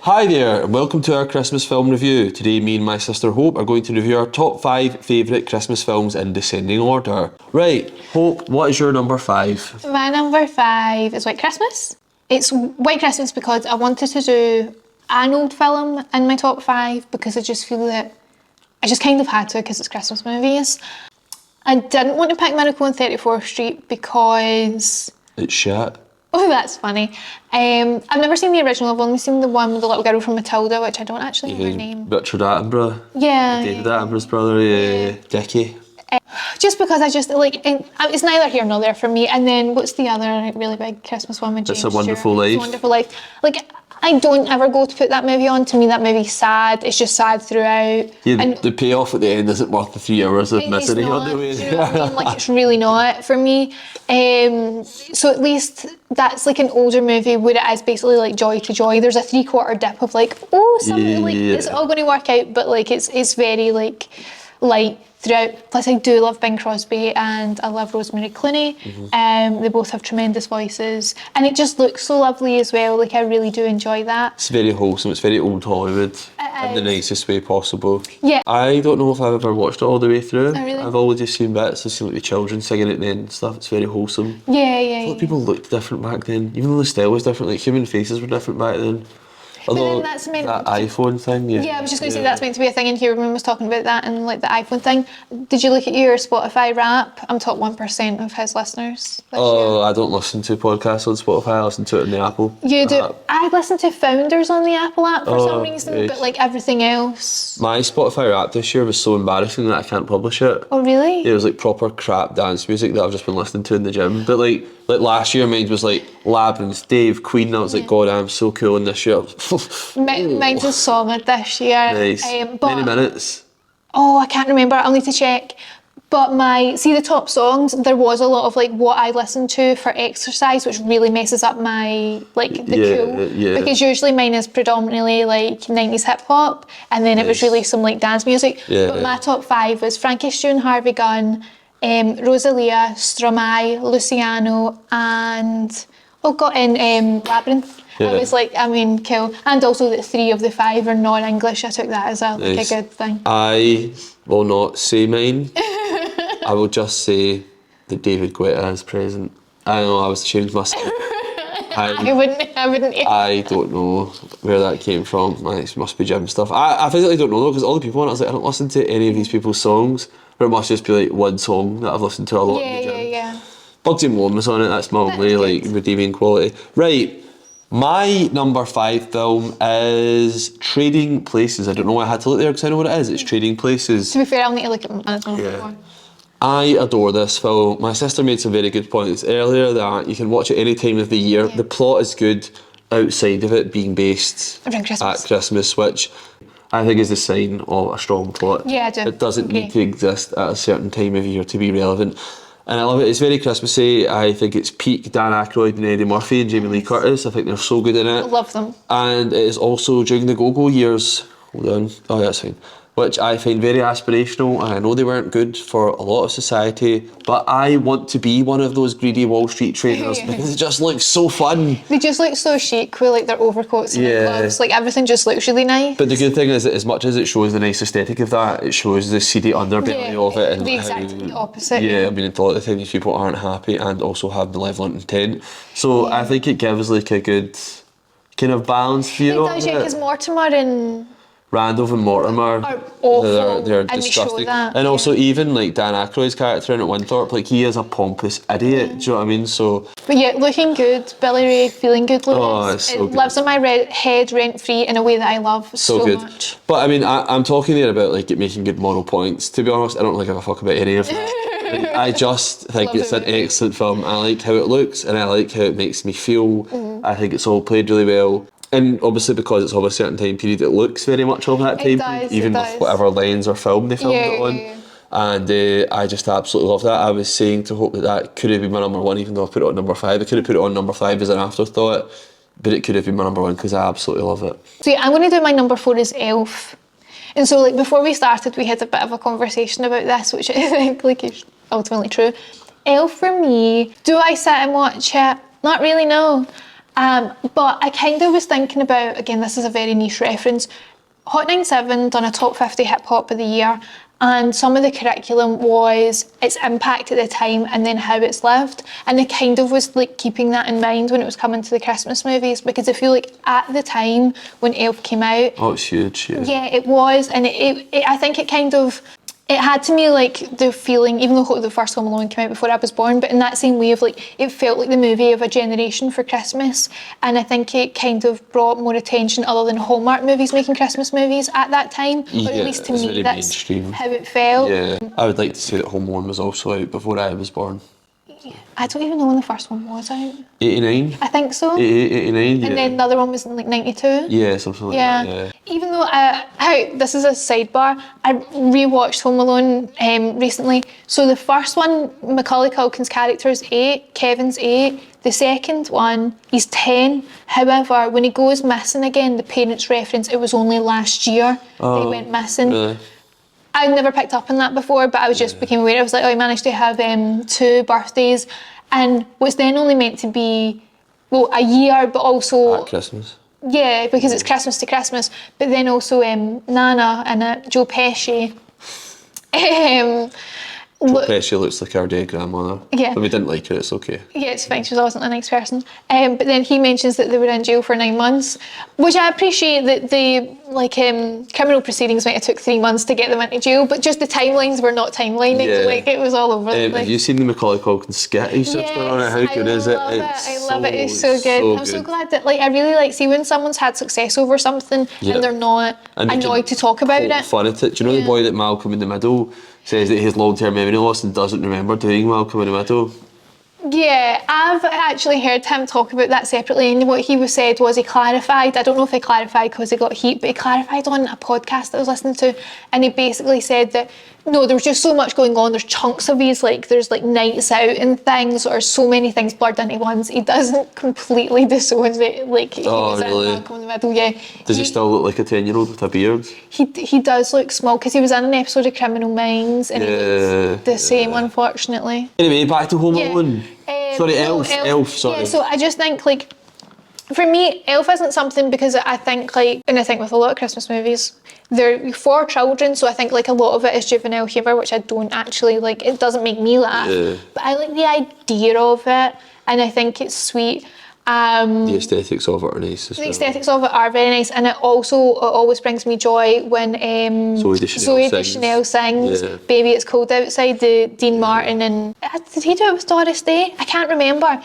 Hi there, and welcome to our Christmas film review. Today, me and my sister Hope are going to review our top 5 favourite Christmas films in descending order. Right, Hope, what is your number 5? My number 5 is White Christmas. It's White Christmas because I wanted to do an old film in my top 5 because I just feel that I just kind of had to because it's Christmas movies. I didn't want to pick Miracle on 34th Street because... It's shit. Oh, that's funny. I've never seen the original. I've only seen the one with the little girl from Matilda, which I don't actually know her name. Richard Attenborough. Yeah. David Attenborough's brother, Dickie. Just because I just, like, it's neither here nor there for me. And then, what's the other really big Christmas one with James It's a Wonderful Stewart? Life. It's a Wonderful Life. Like, I don't ever go to put that movie on. To me, that movie's sad. It's just sad throughout. Yeah, and the payoff at the end isn't worth the 3 hours of misery on the way. Do you know what I mean? Like, it's really not for me. So at least that's like an older movie where it is basically like joy to joy. There's a 3/4 dip of like, oh, something like it's all going to work out, but like it's very like light throughout. Plus, I do love Bing Crosby and I love Rosemary Clooney. They both have tremendous voices, and it just looks so lovely as well. Like, I really do enjoy that. It's very wholesome. It's very old Hollywood in the nicest way possible. Yeah. I don't know if I've ever watched it all the way through. Oh, really? I've always just seen bits. I've seen like the children singing at the end and stuff. It's very wholesome. Yeah. I thought people looked different back then, even though the style was different. Like, human faces were different back then. Although that's meant that iPhone thing, Yeah, I was just going to say that's meant to be a thing, and Huberman was talking about that and like the iPhone thing. Did you look at your Spotify Wrap? I'm top 1% of his listeners this year. I don't listen to podcasts on Spotify. I listen to it on the Apple. You do? app. I listen to Founders on the Apple app for some reason, right. but like everything else. My Spotify Wrap this year was so embarrassing that I can't publish it. Oh, really? It was like proper crap dance music that I've just been listening to in the gym. But like last year, mine was like Labyrinth, Dave, Queen. I was like, God, I'm so cool. And this year, Mine's is solid this year. Nice. Many minutes. Oh, I can't remember. I'll need to check. But the top songs, there was a lot of like what I listened to for exercise, which really messes up my like the cool. Yeah. Because usually mine is predominantly like 90s hip hop, and then it was really some like dance music. Yeah. But my top 5 was Frankie Stew and Harvey Gunn, Rosalia, Stromae, Luciano, and Labyrinth. Yeah. I was like, I mean, cool. And also that 3 of the 5 are non-English. I took that as a good thing. I will not say mine. I will just say that David Guetta is present. I know, I was ashamed of myself. I wouldn't. I don't know where that came from. It must be gym stuff. I physically don't know though, because all the people on it, I was like, I don't listen to any of these people's songs. Or it must just be like one song that I've listened to a lot in the gym. Yeah. Bugsy Malone on it, that's my only like redeeming quality. Right, my number 5 film is Trading Places. I don't know why I had to look there because I know what it is. It's Trading Places. To be fair, I'll need to look at mine. Yeah. I adore this film. My sister made some very good points earlier that you can watch it any time of the year. The plot is good outside of it being based Around Christmas. at Christmas, which I think is a sign of a strong plot. Yeah, I do. It doesn't need to exist at a certain time of year to be relevant. And I love it. It's very Christmassy. I think it's peak Dan Aykroyd and Eddie Murphy and Jamie Lee Curtis. I think they're so good in it. I love them. And it is also during the go-go years. Hold on. Oh, yeah, that's fine. Which I find very aspirational, and I know they weren't good for a lot of society, but I want to be one of those greedy Wall Street traders because it just looks so fun. They just look so chic with like their overcoats and their gloves. Like everything just looks really nice. But the good thing is that as much as it shows the nice aesthetic of that, it shows the seedy underbelly of it. And the exact opposite. Yeah, I mean, a lot of the time these people aren't happy and also have malevolent intent. So I think it gives like a good kind of balance feel. It does, yeah, because Mortimer and Randolph and Mortimer are awful, they're and disgusting. they show that, and also even like Dan Aykroyd's character in at Winthorpe, like he is a pompous idiot, do you know what I mean? So but yeah, looking good, Billy Ray feeling good, Louis. Oh, it's so it good. lives in my head rent free in a way that I love so good. much. But I mean, I'm talking there about like it making good moral points. To be honest, I don't really give a fuck about any of that. Like, I just think it's an excellent film. I like how it looks and I like how it makes me feel. I think it's all played really well. And obviously because it's of a certain time period, it looks very much of that time period, even with whatever lens or film they filmed it on. And I just absolutely love that. I was saying to Hope that could have been my number 1, even though I put it on number 5. I could have put it on number 5 as an afterthought, but it could have been my number 1 because I absolutely love it. So yeah, I'm going to do my number 4 is Elf. And so like before we started, we had a bit of a conversation about this, which I think like is ultimately true. Elf for me, do I sit and watch it? Not really, no. But I kind of was thinking about, again, this is a very niche reference, Hot 97 done a top 50 hip hop of the year, and some of the curriculum was its impact at the time and then how it's lived, and I kind of was like keeping that in mind when it was coming to the Christmas movies, because I feel like at the time when Elf came out, Oh, it's huge. yeah, it was, and I think it kind of, it had to me like the feeling, even though the first Home Alone came out before I was born, but in that same way of like, it felt like the movie of a generation for Christmas, and I think it kind of brought more attention other than Hallmark movies making Christmas movies at that time, or at least to it's me very that's mainstream. how it felt. Yeah, I would like to say that Home Alone was also out before I was born. I don't even know when the first one was out. 89? I think so. 89, yeah. And then the other one was in like 92. Yeah, something like that, yeah. Even though this is a sidebar, I rewatched Home Alone recently. So the first one, Macaulay Culkin's character is 8, Kevin's 8. The second one, he's 10. However, when he goes missing again, the parents reference it was only last year that he went missing. Really? I'd never picked up on that before, but I was just became aware. I was like, oh, he managed to have 2 birthdays, and what's then only meant to be, well, a year, but also At Christmas. yeah, because it's Christmas to Christmas. But then also Nana and Joe Pesci. Joe Pesci looks like our dead grandmother. Yeah. But we didn't like her, it's okay. Yeah, it's fine. She wasn't a nice person. But then he mentions that they were in jail for 9 months, which I appreciate that the criminal proceedings might have took 3 months to get them into jail, but just the timelines were not timelining. Yeah. Like it was all over the place. Have you seen the Macaulay Culkin skit he's just put on it? How good is it? I love it. It's so good. I'm so glad that I really like see when someone's had success over something and they're not annoyed to talk about it. Fun at it. Do you know the boy that Malcolm in the Middle says that he has long-term memory loss and doesn't remember doing Malcolm in the Middle? Yeah, I've actually heard him talk about that separately, and what he was said was he clarified, I don't know if he clarified because he got heat, but he clarified on a podcast that I was listening to, and he basically said that no, there was just so much going on, there's chunks of his, there's nights out and things, or so many things blurred into ones, he doesn't completely disown it, he was really? in Malcolm in the Middle, yeah. Does he still look like a 10-year-old with a beard? He does look small, because he was in an episode of Criminal Minds, and he looks the same, unfortunately. Anyway, back to Home Alone. Sorry, Elf, sorry. Yeah, so I just think, for me, Elf isn't something, because I think, and I think with a lot of Christmas movies, they're for children, so I think, a lot of it is juvenile humour, which I don't actually, it doesn't make me laugh. Yeah. But I like the idea of it, and I think it's sweet. The aesthetics of it are nice as well. The aesthetics of it are very nice, and it always brings me joy when Zoe Deschanel sings Yeah. Baby It's Cold Outside, the Dean Martin, and did he do it with Doris Day? I can't remember.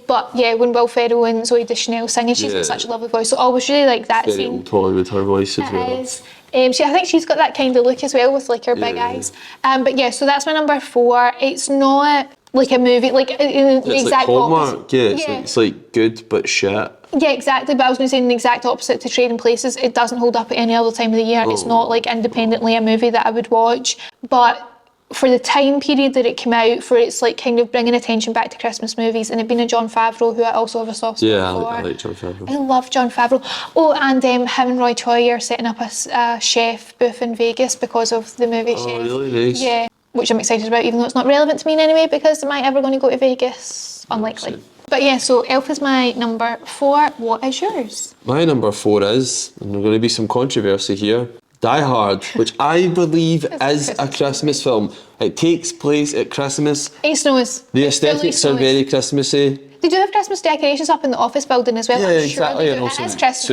But yeah, when Will Ferrell and Zoe Deschanel sing, and she's got such a lovely voice, so I always really like that Very scene. old Hollywood, her voice as well. It is. I think she's got that kind of look as well, with her big eyes. But yeah, so that's my number 4. It's not like a movie, the It's exact Hallmark, opposite. It's good but shit. Yeah, exactly. But I was going to say the exact opposite to Trading Places. It doesn't hold up at any other time of the year. It's not independently a movie that I would watch. But for the time period that it came out, for its kind of bringing attention back to Christmas movies, and it being a Jon Favreau, who I also have a soft spot for. I like Jon Favreau. I love Jon Favreau. Oh, and him and Roy Choi are setting up a chef booth in Vegas because of the movie Chef. Oh, really nice. Yeah, which I'm excited about, even though it's not relevant to me in any way, because am I ever going to go to Vegas? Unlikely. But yeah, so Elf is my number 4. What is yours? My number 4 is, and there's going to be some controversy here, Die Hard, which I believe is a Christmas film. It takes place at Christmas. It snows. The aesthetics are very Christmassy. They do have Christmas decorations up in the office building as well. Yeah, I'm exactly. Sure And also, it is Christmas.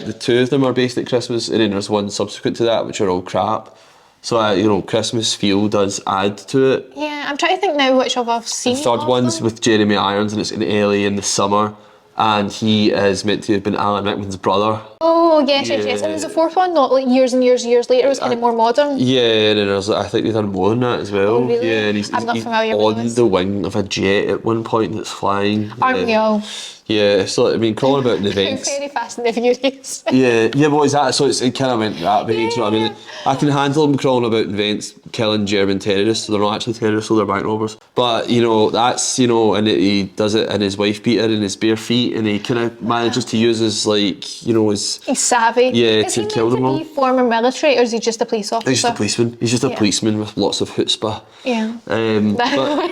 the 2 of them are based at Christmas, and then there's one subsequent to that, which are all crap. So, Christmas feel does add to it. Yeah, I'm trying to think now which of I've seen. The third one's with Jeremy Irons, and it's in LA in the summer, and he is meant to have been Alan Rickman's brother. Oh, yes. And there's a 4th one, not years and years later, it was kind of more modern. Yeah, and then there's, I think they've done more than that as well. Oh, really? Yeah, and he's I'm not familiar on with those. the wing of a jet at one point that's flying. Aren't we all? Yeah, so crawling about in the vents. Very fast and the furious. Yeah, well, exactly. So it kind of went that way. Do you know what I mean? I can handle them crawling about in vents, killing German terrorists. So they're not actually terrorists, so they're bank robbers. But that's and he does it in his wife beater and his bare feet, and he kind of manages to use his He's savvy. Yeah, is to he kill them all. Is he former military, or is he just a police officer? He's just a policeman. He's just a policeman with lots of chutzpah. Yeah. But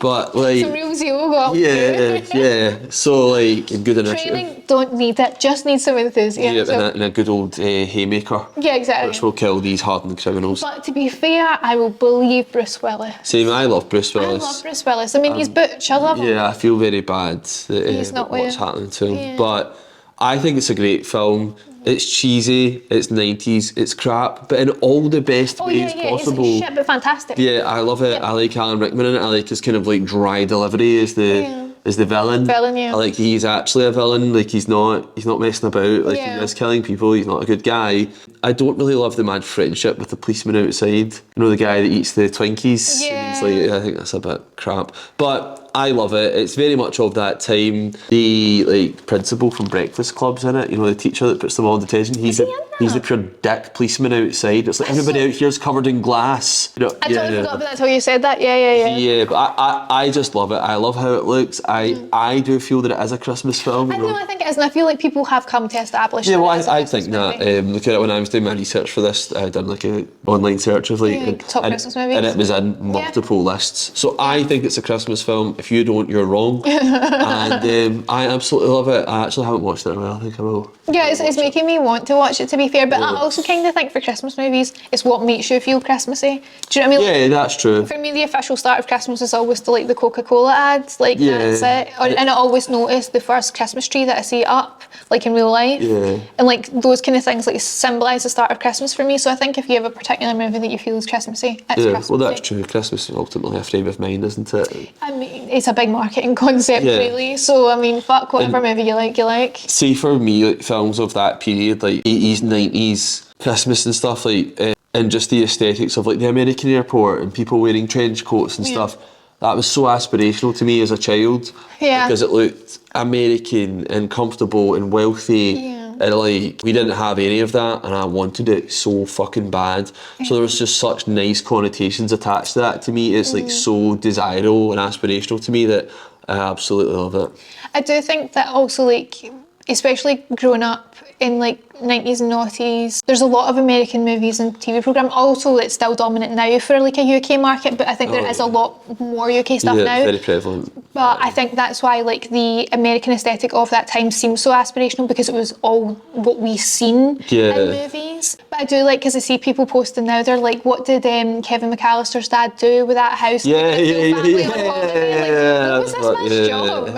But like, Some real zeal got yeah. So like, a good initiative. Training, don't need it, just need some enthusiasm. Yeah, and a good old haymaker. Yeah, exactly. Which will kill these hardened criminals. But to be fair, I will believe Bruce Willis. Same, I love Bruce Willis. I love Bruce Willis. I mean, he's butch. I love him. Yeah, I feel very bad that He's not what's well. happening to him. Yeah. But I think it's a great film. It's cheesy, it's 90s, it's crap, but in all the best ways possible. It's shit, but fantastic. Yeah, I love it. Yep. I like Alan Rickman in it. I like his kind of like dry delivery as the villain. Yeah. I like he's actually a villain. Like he's not messing about. Like he is killing people. He's not a good guy. I don't really love the mad friendship with the policeman outside. You know, the guy that eats the Twinkies. Yeah. And it's like, I think that's a bit crap. But I love it. It's very much of that time. The like principal from Breakfast Club's in it. You know, the teacher that puts them all in detention. He's the pure dick policeman outside. It's like everybody out here's covered in glass. You know, I totally forgot about that until you said that. Yeah. Yeah, but I just love it. I love how it looks. I do feel that it is a Christmas film. I know, I think it is, and I feel like people have come to establish. Yeah, that well, it is a I Christmas think that. movie. Look at it when I was doing my research for this. I done like a online search of like top Christmas movies. and it was in multiple lists. So I think it's a Christmas film. If you don't, you're wrong. And I absolutely love it. I actually haven't watched it in a while. I think I will. Yeah, it's making me want to watch it, to be fair. But I also kind of think for Christmas movies, it's what makes you feel Christmassy. Do you know what I mean? Yeah, that's true. For me, the official start of Christmas is always the Coca-Cola ads. Like, that's it. And I always notice the first Christmas tree that I see up, like in real life. Yeah. And like those kind of things like symbolise the start of Christmas for me. So I think if you have a particular movie that you feel is Christmassy, it's Christmassy. Well, that's true. Christmas is ultimately a frame of mind, isn't it? I mean, it's a big marketing concept, really. So, I mean, fuck whatever movie you like, you like. See, for me, like films of that period, like 80s, 90s, Christmas and stuff, like, and just the aesthetics of like the American airport and people wearing trench coats and stuff, that was so aspirational to me as a child. Yeah. Because it looked American and comfortable and wealthy. Yeah. And like, we didn't have any of that, and I wanted it so fucking bad. So there was just such nice connotations attached to that. To me, it's like so desirable and aspirational to me that I absolutely love it. I do think that also, like, especially growing up in like 90s and noughties, there's a lot of American movies and TV programmes. Also, it's still dominant now for like a UK market, but I think there is a lot more UK stuff now. Yeah, very prevalent. But I think that's why like the American aesthetic of that time seems so aspirational, because it was all what we seen in movies. But I do like, because I see people posting now, they're like, what did Kevin McAllister's dad do with that house? Yeah. What was this man's job?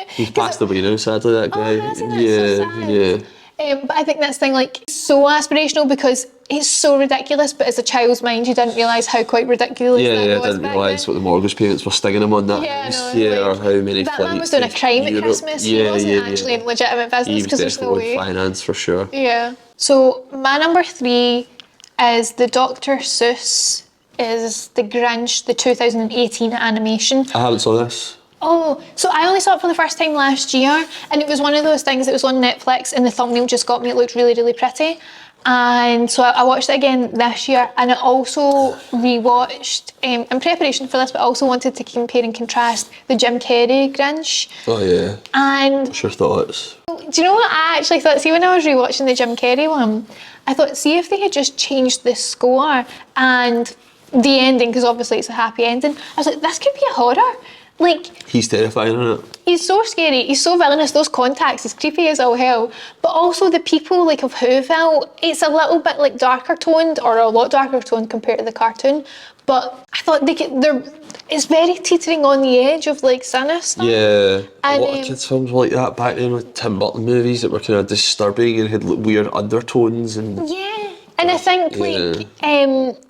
He's passed away now, sadly, that guy. Yeah. But I think that's the thing, like, so aspirational because it's so ridiculous, but as a child's mind, you didn't realise how quite ridiculous that was. Yeah, I didn't realise what the mortgage payments were stinging him on that house. Or how many that flights. man was doing a crime at Christmas. He wasn't actually in legitimate business, because there's no way. He was definitely in finance for sure. Yeah. So my number 3 is the Dr. Seuss is the Grinch, the 2018 animation. I haven't saw this. Oh, so I only saw it for the first time last year, and it was one of those things that was on Netflix, and the thumbnail just got me. It looked really, really pretty. And so I watched it again this year, and I also rewatched, in preparation for this, but I also wanted to compare and contrast the Jim Carrey Grinch. Oh yeah. And what's your thoughts? do you know what I actually thought? See, when I was rewatching the Jim Carrey one, I thought, see if they had just changed the score and the ending, because obviously it's a happy ending. I was like, this could be a horror. Like, he's terrifying, isn't it? He's so scary, he's so villainous, those contacts, he's creepy as all hell. But also the people like of Whoville, it's a little bit like darker toned, or a lot darker toned compared to the cartoon. But I thought it's very teetering on the edge of like sinister. Yeah, and, a lot of kids' films were like that back then, with Tim Burton movies that were kind of disturbing and had like, weird undertones and. Yeah. And I think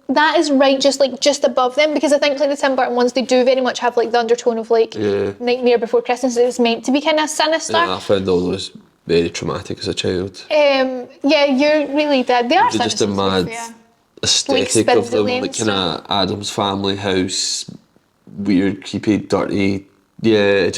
that is right, just above them, because I think like the Tim Burton ones, they do very much have like the undertone of like Nightmare Before Christmas. It's meant to be kind of sinister. Yeah, I found all those very traumatic as a child. Yeah, you really did. They are They're just a mad aesthetic like of them, like kind of Adam's Family house, weird, creepy, dirty. Yeah, it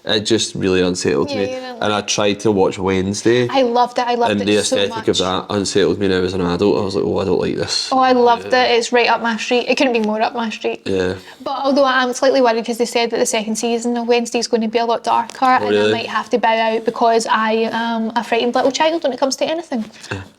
it just really unsettled me. Yeah, And I tried to watch Wednesday. I loved it. I loved and it the so aesthetic much. of that unsettled me now as an adult. I was like, oh, I don't like this. Oh, I loved it. It's right up my street. It couldn't be more up my street. Yeah. But although I'm slightly worried because they said that the second season of Wednesday is going to be a lot darker, and really? I might have to bow out because I am a frightened little child when it comes to anything.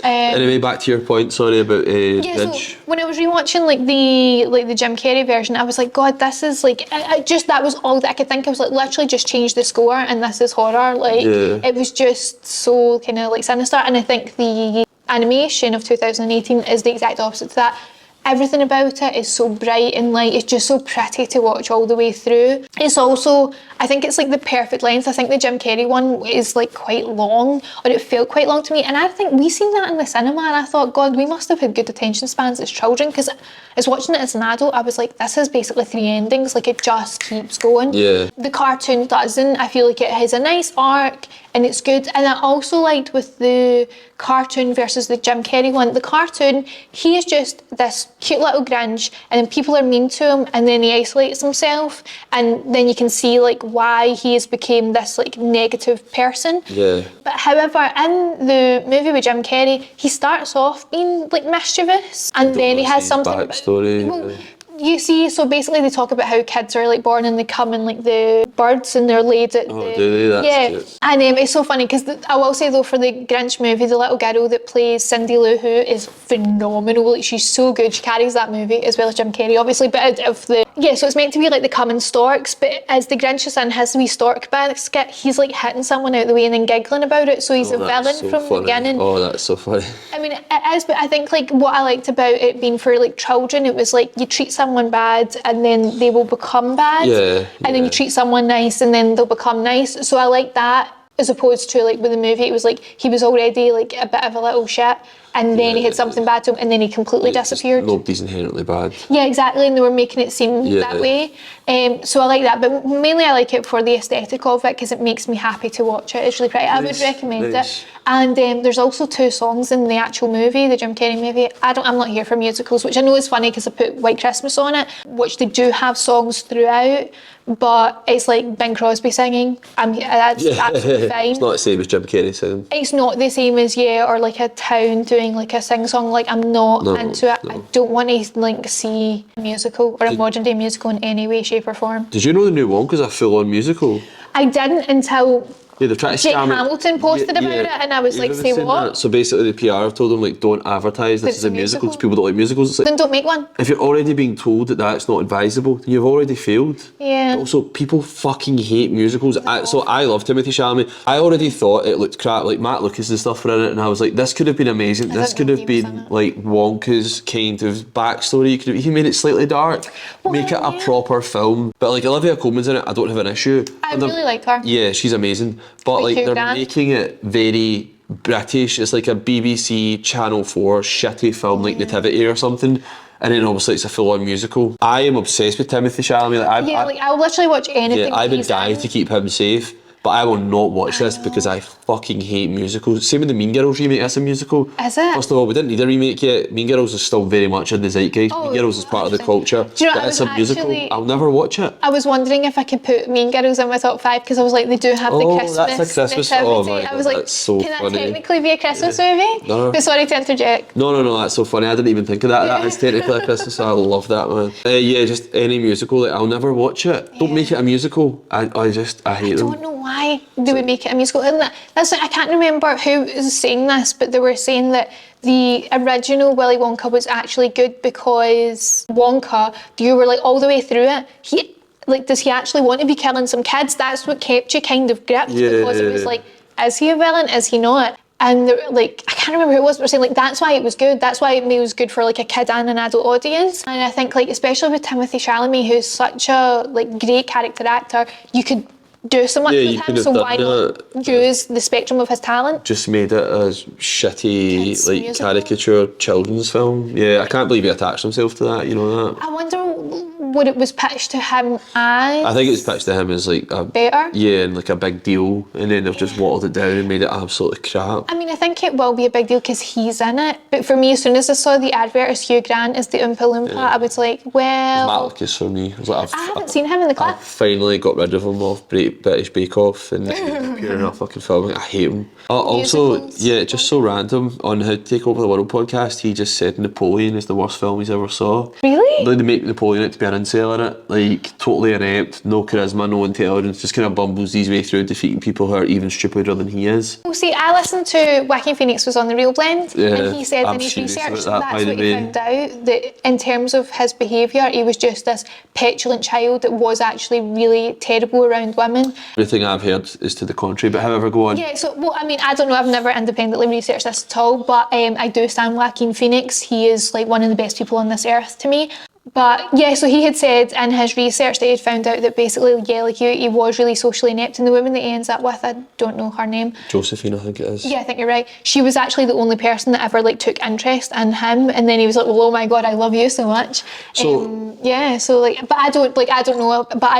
Anyway, back to your point, sorry, about Yeah, so Grinch. when I was rewatching the Jim Carrey version, I was like, God, this is like, that was all that I could think. I was like, literally just change the score and this is horror. Like, it was just so kind of like sinister. And I think the animation of 2018 is the exact opposite to that. Everything about it is so bright and light. It's just so pretty to watch all the way through. It's also, I think it's like the perfect length. I think the Jim Carrey one is like quite long, or it felt quite long to me. And I think we seen that in the cinema, and I thought, God, we must have had good attention spans as children, because as watching it as an adult, I was like, this is basically 3 endings. Like, it just keeps going. Yeah. The cartoon doesn't. I feel like it has a nice arc and it's good. And I also liked with the cartoon versus the Jim Carrey one, the cartoon, he is just this cute little Grinch, and then people are mean to him, and then he isolates himself, and then you can see like why he has become this like negative person. Yeah. But however, in the movie with Jim Carrey, he starts off being like mischievous, and then he has something backstory. You see, so basically they talk about how kids are like born and they come in like the birds and they're laid at Oh, do they? That's cute. And it's so funny because I will say though, for the Grinch movie, the little girl that plays Cindy Lou Who is phenomenal. Like, she's so good. She carries that movie as well as Jim Carrey, obviously. But so it's meant to be like the common storks, but as the Grinch is in his wee stork basket, he's like hitting someone out the way and then giggling about it. So he's a villain so from the beginning. Oh, that's so funny. I mean, it is, but I think like what I liked about it being for like children, it was like you treat someone bad and then they will become bad. And then you treat someone nice and then they'll become nice. So I like that, as opposed to like with the movie, it was like he was already like a bit of a little shit, and then he had something bad to him, and then he completely disappeared. Nobody's inherently bad. Yeah, exactly, and they were making it seem that way. So I like that, but mainly I like it for the aesthetic of it, because it makes me happy to watch it. It's really pretty. I would recommend it. And there's also 2 songs in the actual movie, the Jim Carrey movie. I'm not here for musicals, which I know is funny because I put White Christmas on it, which they do have songs throughout, but it's like Bing Crosby singing. That's absolutely fine. It's not the same as Jim Carrey singing. It's not the same as, or like a town doing like a sing-song. Like, I'm not into it. I don't want to like see a musical or a modern day musical in any way, shape or form. Did you know the new Wonka's a full-on musical? I didn't until they're trying to Jake scam Hamilton posted about it, and I was like, say what? That? So basically the PR have told them, like, don't advertise this is a musical, because people don't like musicals. It's like, Then don't make one. if you're already being told that that's not advisable, then you've already failed. Yeah. Also, people fucking hate musicals. So I love Timothée Chalamet. I already thought it looked crap, like Matt Lucas and stuff were in it, and I was like, this could have been amazing. This could have been like Wonka's kind of backstory. He made it slightly dark. Make it a proper film. But like Olivia Colman's in it, I don't have an issue. I really like her. Yeah, she's amazing. But like they're making it very British. It's like a BBC Channel 4 shitty film like Nativity or something. And then obviously it's a full-on musical. I am obsessed with Timothée Chalamet. I'll literally watch anything. I would die to keep him safe. But I will not watch this because I fucking hate musicals. Same with the Mean Girls remake, that's a musical. Is it? First of all, we didn't need a remake yet. Mean Girls is still very much in the zeitgeist. Mean Girls is part of the culture. Do you know, but it's a musical. I'll never watch it. I was wondering if I could put Mean Girls in my top 5, because I was like, they do have the Christmas that's a Christmas. nativity. Oh my God, I was like, that's so can funny. that technically be a Christmas movie? No. But sorry to interject. No, that's so funny. I didn't even think of that. That is technically a Christmas, so I love that, man. Just any musical, like, I'll never watch it. Don't make it a musical. I hate them. I don't know why they would make it a musical. And that's like, I can't remember who was saying this, but they were saying that the original Willy Wonka was actually good because Wonka, you were like all the way through it, does he actually want to be killing some kids? That's what kept you kind of gripped, because it was like, is he a villain? Is he not? And like, I can't remember who it was, but saying like, that's why it was good. That's why it was good for like a kid and an adult audience. And I think like, especially with Timothée Chalamet, who's such a like great character actor, you could do so much with him, so why not use the spectrum of his talent? Just made it a shitty, Kids like, musical. caricature children's film. Yeah, I can't believe he attached himself to that, you know that. I wonder what it was pitched to him as. I think it was pitched to him as like a better. Yeah, and like a big deal, and then they've just watered it down and made it absolutely crap. I mean, I think it will be a big deal because he's in it. But for me, as soon as I saw the advert as Hugh Grant as the Oompa Loompa, I was like, well... Malcolm for me. I was like, I haven't seen him in the clip. I finally got rid of him off British Bake Off and appearing in a fucking film. I hate him. Also, Musicals. yeah, just so random, on How to Take Over the World podcast, he just said Napoleon is the worst film he's ever saw. Really? Like, they make Napoleon out to be an incel in it. Like, totally inept, no charisma, no intelligence, just kind of bumbles his way through defeating people who are even stupider than he is. Well, see, I listened to Joaquin Phoenix was on The Real Blend, and he said I'm in his serious research about that, by that's the what he way. found out, that in terms of his behaviour, he was just this petulant child that was actually really terrible around women. Everything I've heard is to the contrary, but however, go on. Yeah, so, well, I mean, I don't know, I've never independently researched this at all, but I do stand Joaquin Phoenix. He is like one of the best people on this earth to me. But yeah, so he had said in his research that he had found out that basically, yeah, like he was really socially inept, and the woman that he ends up with, I don't know her name. Josephine, I think it is. Yeah, I think you're right. She was actually the only person that ever like took interest in him, and then he was like, well, oh my God, I love you so much. So yeah, so like, but I don't know, but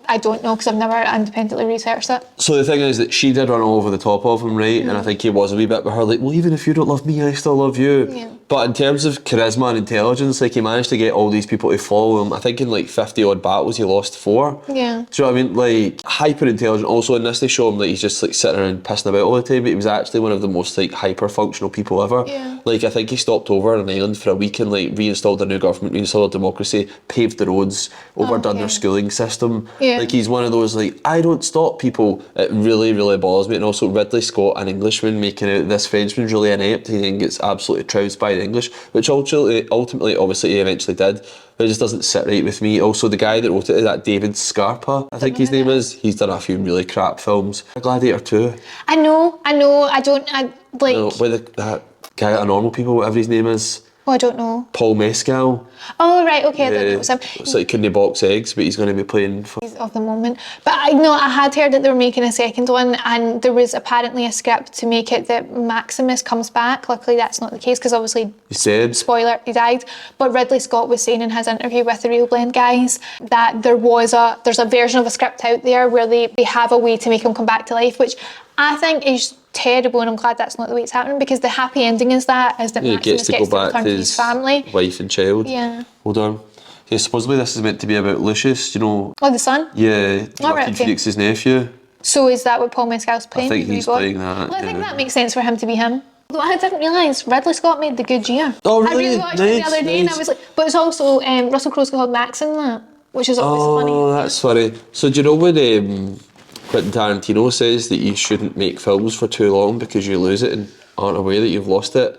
I don't know because I've never independently researched it. So the thing is that she did run all over the top of him, right? And I think he was a wee bit with her, like, well, even if you don't love me, I still love you. Yeah. But in terms of charisma and intelligence, like, he managed to get all these people to follow him. I think in like 50 odd battles, he lost 4. Yeah. Do you know what I mean? Like, hyper intelligent. Also in this, they show him like he's just like sitting around pissing about all the time, but he was actually one of the most like hyper functional people ever. Yeah. Like, I think he stopped over on an island for a week and like reinstalled a new government, reinstalled democracy, paved the roads, overdone their schooling system. Yeah. Like, he's one of those like, I don't stop people. It really, really bothers me. And also Ridley Scott, an Englishman, making out this Frenchman's really inept. He then gets absolutely trounced by the English, which ultimately, obviously, he eventually did. But it just doesn't sit right with me. Also, the guy that wrote it is that David Scarpa, I think his name is. He's done a few really crap films. Gladiator 2. I know, I like... No, with that guy at Normal People, whatever his name is. Oh, I don't know. Paul Mescal. Oh, right, okay, I don't know. It was him. It's like, couldn't he box eggs, but he's going to be playing for... Of the moment. But I know I had heard that they were making a second one, and there was apparently a script to make it that Maximus comes back. Luckily that's not the case because obviously, He said. spoiler, he died. But Ridley Scott was saying in his interview with the Real Blend guys that there's a version of a script out there where they have a way to make him come back to life, which I think is terrible, and I'm glad that's not the way it's happening, because the happy ending is that He Maximus gets to go back return to his family. wife and child. Yeah. Hold on. Yeah, supposedly this is meant to be about Lucius, you know. Oh, the son? Yeah, Oh, right, Joaquin okay. Phoenix's nephew. So is that what Paul Mescal's playing? I think Have you he's got- playing that. Well, I think yeah. that makes sense for him to be him. Although I didn't realise Ridley Scott made The Good Year. Oh, I really? rewatched it the other day and I Nice. was like, but it's also Russell Crowe's called Max in that, which is always funny. Oh, that's funny. So do you know when Quentin Tarantino says that you shouldn't make films for too long because you lose it and aren't aware that you've lost it?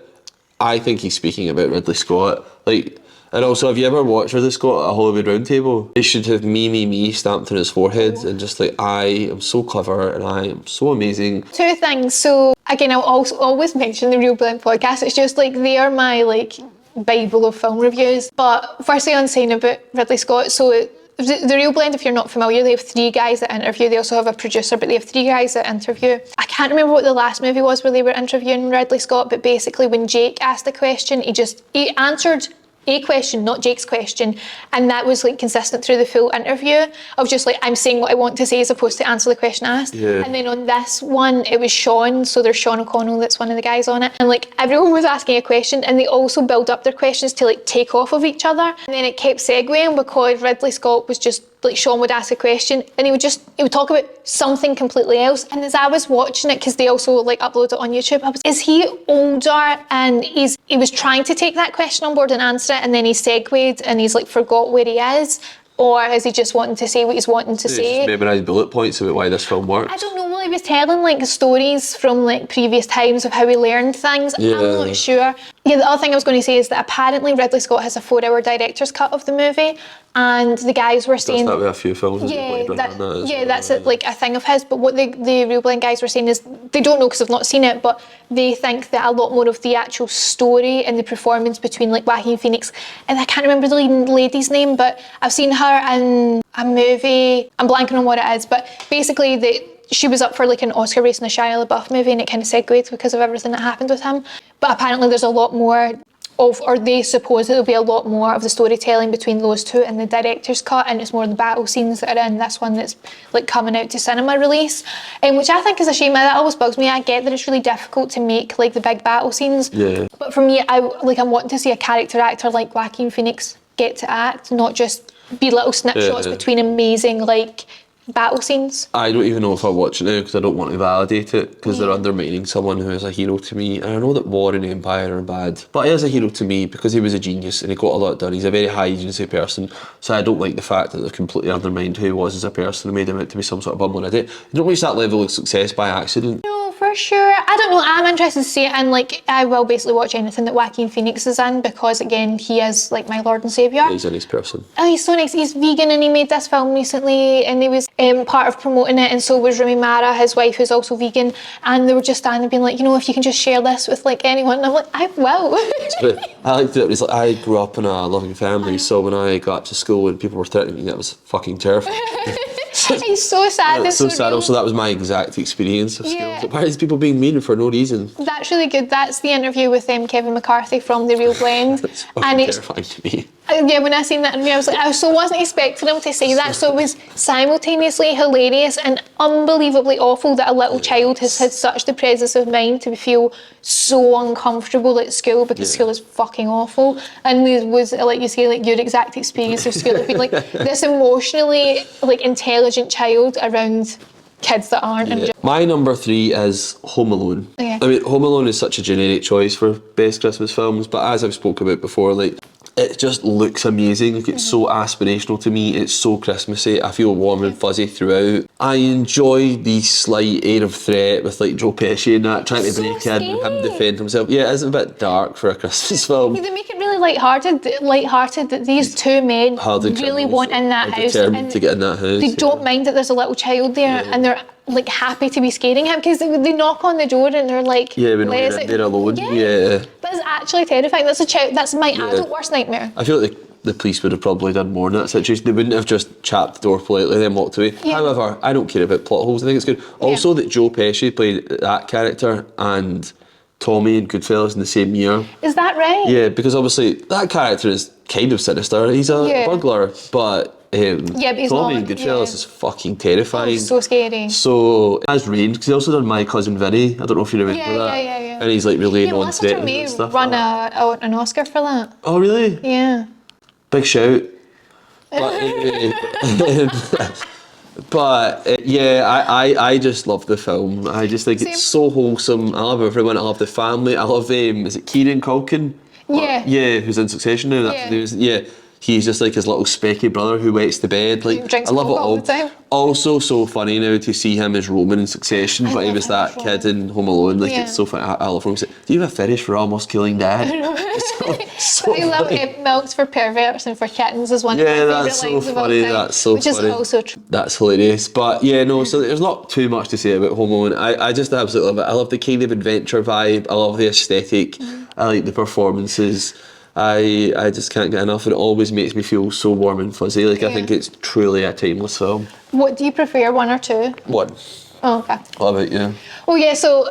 I think he's speaking about Ridley Scott. Like, and also, have you ever watched Ridley Scott at a Hollywood Roundtable? He should have me stamped on his forehead and just like, I am so clever and I am so amazing. Two things. So again, I'll also always mention the Real Blend podcast. It's just like they are my like Bible of film reviews. But firstly, on saying about Ridley Scott, so the Real Blend, if you're not familiar, they have 3 guys that interview. They also have a producer, but they have 3 guys that interview. I can't remember what the last movie was where they were interviewing Ridley Scott, but basically when Jake asked a question, he answered a question, not Jake's question, and that was like consistent through the full interview of just like, I'm saying what I want to say as opposed to answer the question asked. Yeah. And then on this one, it was Sean, so there's Sean O'Connell, that's one of the guys on it, and like everyone was asking a question and they also build up their questions to like take off of each other, and then it kept segueing because Ridley Scott was just like, Sean would ask a question and he would talk about something completely else. And as I was watching it, because they also like upload it on YouTube, I was, is he older and he was trying to take that question on board and answer it, and then he segued and he's like forgot where he is? Or is he just wanting to say what he's wanting to say? Just memorise bullet points about why this film works. I don't know. Well, he was telling like stories from like previous times of how he learned things. Yeah. I'm not sure. Yeah, the other thing I was going to say is that apparently Ridley Scott has a 4-hour director's cut of the movie, and the guys were saying... Does that with a few films? That's like a thing of his. But what the Real Blend guys were saying is they don't know because they've not seen it, but they think that a lot more of the actual story and the performance between like Joaquin Phoenix and I can't remember the leading lady's name, but I've seen her in a movie. I'm blanking on what it is, but basically she was up for like an Oscar race in the Shia LaBeouf movie, and it kind of segued because of everything that happened with him. But apparently there's a lot more or they suppose that there'll be a lot more of the storytelling between those two in the director's cut, and it's more the battle scenes that are in this one that's like coming out to cinema release, which I think is a shame. That always bugs me. I get that it's really difficult to make like the big battle scenes, but for me, I'm wanting to see a character actor like Joaquin Phoenix get to act, not just be little snapshots between amazing like battle scenes. I don't even know if I'll watch it now because I don't want to validate it, because they're undermining someone who is a hero to me. And I know that War and Empire are bad, but he is a hero to me because he was a genius and he got a lot done. He's a very high agency person, so I don't like the fact that they've completely undermined who he was as a person and made him out to be some sort of bumbling idiot. You don't reach that level of success by accident. No, for sure. I don't know, I'm interested to see it, and like I will basically watch anything that Joaquin Phoenix is in, because again, he is like my Lord and Saviour. He's a nice person. Oh, he's so nice. He's vegan and he made this film recently, and he was part of promoting it, and so was Rumi Mara, his wife, who's also vegan, and they were just standing being like, you know, if you can just share this with like anyone, and I'm like, I will. I liked it. It's like, I grew up in a loving family, so when I got to school and people were threatening me, that was fucking terrifying. He's so sad. That's so sad. Real. Also, that was my exact experience of school. Yeah. Like, why is people being mean for no reason? That's really good. That's the interview with Kevin McCarthy from The Real Blend. It's fucking terrifying to me. Yeah, when I seen that interview, I was like, wasn't expecting him to say that. So it was simultaneously hilarious and unbelievably awful that a little child has had such the presence of mind to feel so uncomfortable at school, because school is fucking awful. And it was, like you say, like your exact experience of school, being like this emotionally like intelligent child around kids that aren't. Yeah. My number 3 is Home Alone. Okay. I mean, Home Alone is such a generic choice for best Christmas films, but as I've spoken about before, like, it just looks amazing. Like, it's so aspirational to me. It's so Christmassy. I feel warm and fuzzy throughout. I enjoy the slight air of threat with like Joe Pesci and that, trying to break in and him defend himself. Yeah, it is a bit dark for a Christmas film. They make it really light-hearted that these two men really want in that house, determined to get in that house. They don't mind that there's a little child there, and they're like happy to be scaring him, because they knock on the door and they're like, yeah, we know you're in there alone. Yeah. That's actually terrifying. That's a child. That's my adult worst nightmare. I feel like the police would have probably done more in that situation. They wouldn't have just chapped the door politely and then walked away. Yeah. However, I don't care about plot holes. I think it's good. Also, that Joe Pesci played that character and Tommy in Goodfellas in the same year. Is that right? Yeah, because obviously that character is kind of sinister. He's a burglar, but but he's Tommy not, in Goodfellas is fucking terrifying. Oh, so scary. So it has reigned, because he's also done My Cousin Vinny. I don't know if you remember that. Yeah. And he's like really Melissa non-threatening and stuff. won an Oscar for that. Oh really? Yeah. Big shout. But anyway, I just love the film. I just think it's so wholesome. I love everyone. I love the family. I love is it Kieran Culkin? Yeah. Yeah, who's in Succession now. That's he's just like his little specky brother who wets the bed. Like, drinks I love it all the time. Also, so funny now to see him as Roman in Succession, but he was that kid in Home Alone. Like, it's so funny. I love him. He's like, do you have a fetish for almost killing dad? so I love it. Milks for perverts and for kittens is one of my that's favourite so lines funny. of all time, That's so which funny. is also true. That's hilarious. But yeah, no, so there's not too much to say about Home Alone. I just absolutely love it. I love the kind of adventure vibe. I love the aesthetic. I like the performances. I just can't get enough, and it always makes me feel so warm and fuzzy. Like, I think it's truly a timeless film. What do you prefer, 1 or 2? 1. Oh, okay. What about you? Oh yeah, so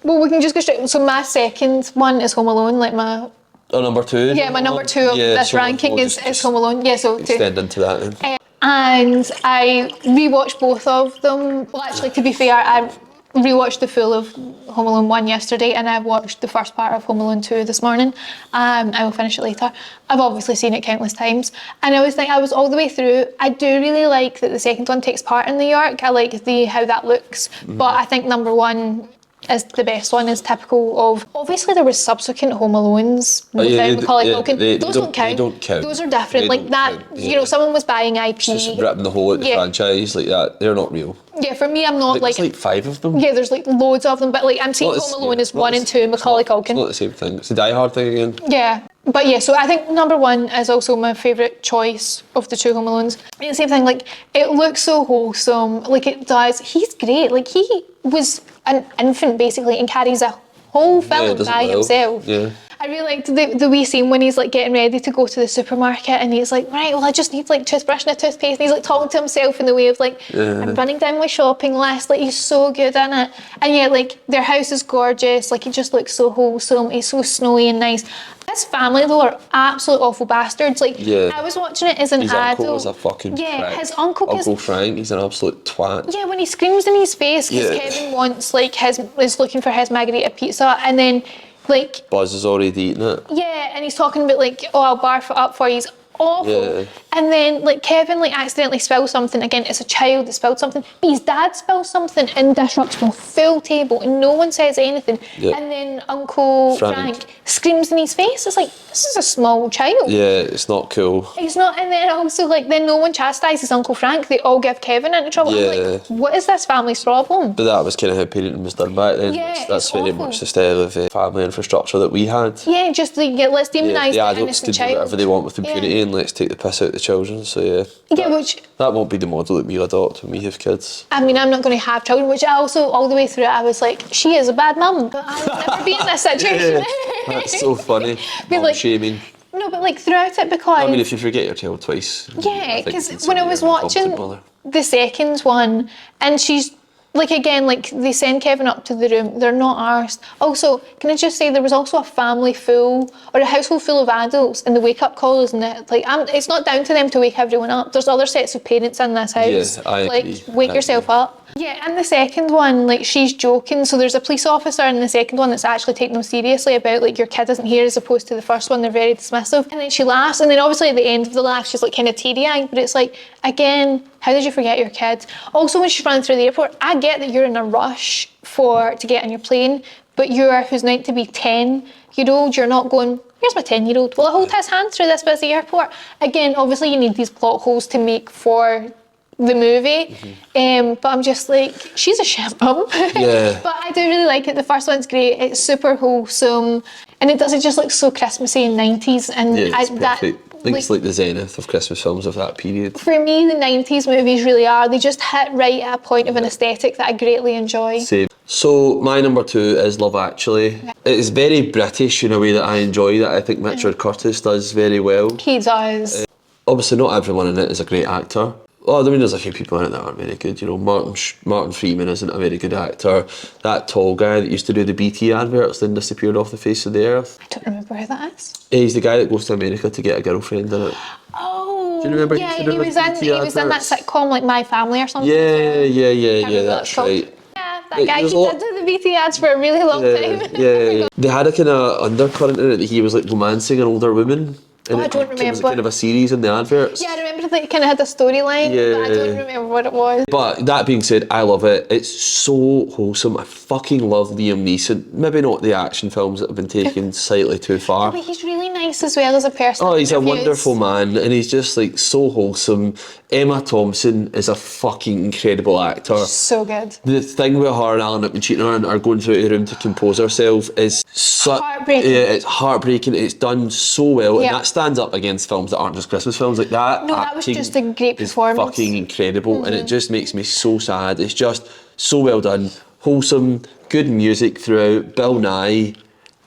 we can just go straight. So my second one is Home Alone, like my number 2? Yeah, my number 2 of this ranking is Home Alone. Yeah, so 2. Extend into that then. And I rewatched both of them. Well, actually, to be fair, I rewatched the full of Home Alone 1 yesterday, and I've watched the first part of Home Alone 2 this morning. I will finish it later. I've obviously seen it countless times, and I was all the way through. I do really like that the second one takes part in New York. I like how that looks, but I think number 1 is the best one, is typical of. Obviously, there was subsequent Home Alones without Macaulay Culkin. Those don't count. They don't count. Those are different. They like don't that, count. you know, someone was buying IP. Just ripping the whole out the franchise like that. They're not real. Yeah, for me, I'm not There's like 5 of them. Yeah, there's like loads of them, but like I'm seeing Home Alone as 1 and 2, Macaulay Culkin. It's not the same thing. It's the Die Hard thing again. Yeah. But yeah, so I think number 1 is also my favourite choice of the 2 Home Alones. And the same thing, like, it looks so wholesome, like it does. He's great, like he was an infant basically and carries a whole film by himself. Yeah. I really liked the wee scene when he's like getting ready to go to the supermarket, and he's like, right, well, I just need like toothbrush and a toothpaste, and he's like talking to himself in the way of like, I'm running down my shopping list. Like, he's so good in it. And yeah, like their house is gorgeous, like it just looks so wholesome. It's so snowy and nice. His family though are absolute awful bastards. Like Yeah. I was watching it as an His adult. uncle was a fucking prick. His uncle Uncle Frank, he's an absolute twat. Yeah, when he screams in his face because Kevin wants like is looking for his margarita pizza, and then like Buzz is already eating it. yeah, and he's talking about like, oh, I'll barf it up for you. He's awful. Yeah. And then like Kevin like accidentally spills something again. It's a child that spilled something, but his dad spills something and disrupts the full table, and no one says anything. Yeah. And then Uncle Frank screams in his face. It's like, this is a small child. Yeah, it's not cool. He's not, and then also like then no one chastises Uncle Frank. They all give Kevin into trouble. I'm Yeah. like, what is this family's problem? But that was kind of how parenting was done back then. Yeah, That's it's very awful. much the style of family infrastructure that we had. Yeah, just like, yeah, let's demonise The the adults innocent could do child. whatever they want with impunity, Yeah. and let's take the piss out of the children. So yeah, Yeah, which that won't be the model that we adopt when we have kids. I mean, I'm not going to have children, which I also, all the way through it, I was like, she is a bad mum, but I would never be in this situation. That's so funny. Be Mum like- shaming. No, but like throughout it, because... I mean, if you forget your child twice. yeah, I think because it's when I a was real watching incompetent mother. the second one, and she's, like again, like they send Kevin up to the room, they're not arsed. Also, can I just say, there was also a family full, or a household full of adults, and the wake-up call is like, it's not down to them to wake everyone up. There's other sets of parents in this house. Yeah, I like, agree. wake I yourself agree. up. Yeah, and the second one, like she's joking. So there's a police officer in the second one that's actually taking them seriously about like your kid isn't here, as opposed to the first one, they're very dismissive. And then she laughs, and then obviously at the end of the laugh, she's like kind of teary-eyed. But it's like, again, how did you forget your kid? Also, when she's running through the airport, I get that you're in a rush to get on your plane, but who's meant to be 10-year-old, you're not going, here's my 10-year-old. Will I hold his hand through this busy airport? Again, obviously you need these plot holes to make for the movie, but I'm just like, she's a shit mum. Yeah. But I do really like it. The first one's great. It's super wholesome, and it just looks so Christmassy and 90s. And Yeah, it's that, perfect. I think it's like the zenith of Christmas films of that period. for me, the 90s movies really are. They just hit right at a point of an aesthetic that I greatly enjoy. Same. So my number 2 is Love Actually. It's very British in a way that I enjoy, that I think Richard Curtis does very well. He does. Obviously not everyone in it is a great actor. Oh, I mean, there's a few people in it that aren't very good. You know, Martin Freeman isn't a very good actor. That tall guy that used to do the BT adverts then disappeared off the face of the earth. I don't remember who that is. He's the guy that goes to America to get a girlfriend in it. Oh, Do you remember he yeah, used to do he the was in BT he was in that adverts? sitcom like My Family or something. Yeah, remember what that's it's called. right. Yeah, that guy, there's he a lot- did do the BT ads for a really long time. Yeah. They had a kind of undercurrent in it that he was like romancing an older woman. And I don't It was remember. kind of a series in the adverts. Yeah, I remember that it kind of had a storyline, but I don't Yeah. remember what it was. But that being said, I love it. It's so wholesome. I fucking love Liam Neeson. Maybe not the action films that have been taken slightly too far. But he's really nice as well as a person. Oh, he's a Interviews. wonderful man, and he's just like so wholesome. Emma Thompson is a fucking incredible actor. So good. The thing with her and Alan Rickman cheating on her and going through the room to compose herself is Heartbreaking. Yeah, it's heartbreaking. It's done so well, Yeah. and that stands up against films that aren't just Christmas films like that. No, that was acting just a great is performance. fucking incredible, and it just makes me so sad. It's just so well done, wholesome, good music throughout. Bill Nye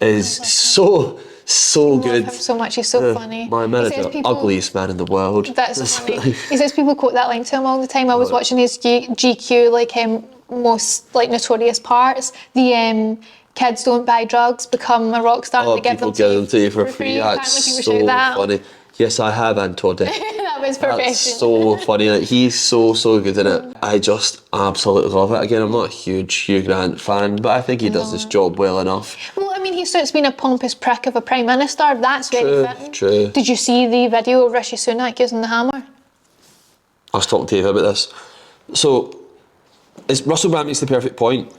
is so I love good. him so much. He's so funny. My man He is says the people- ugliest man in the world. That's funny. He says people quote that line to him all the time. I was watching his GQ, like most like notorious parts. The kids don't buy drugs, become a rock star. Oh, and they give people them give them to you for free. Apparently That's people so shout that. funny. Yes, I have, Antode. That was perfection. That's so funny. Like, he's so good in it. I just absolutely love it. Again, I'm not a huge Hugh Grant fan, but I think he does his job well enough. Well, I mean, he starts being a pompous prick of a prime minister. That's very fitting. True. Did you see the video of Rishi Sunak using the hammer? I was talking to Eva about this. So, Russell Brand makes the perfect point.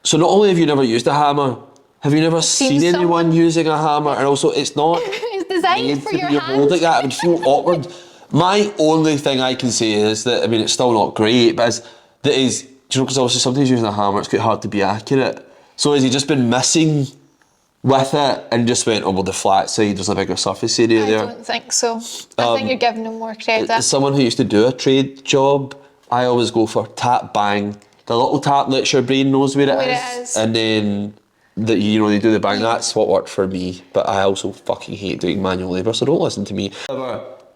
So not only have you never used a hammer, have you never seen anyone using a hammer? And also, it's not It's designed made for to your be hands. rolled like that. It would feel awkward. My only thing I can say is that, I mean, it's still not great, but do you know, because obviously sometimes using a hammer, it's quite hard to be accurate. So has he just been messing with it and just went, oh, well, the flat side, there's a bigger surface area I there? don't think so. I think you're giving him more credit. As someone who used to do a trade job, I always go for tap bang. The little tap lets your brain knows where it is. And then they do the bang. That's what worked for me. But I also fucking hate doing manual labour, so don't listen to me.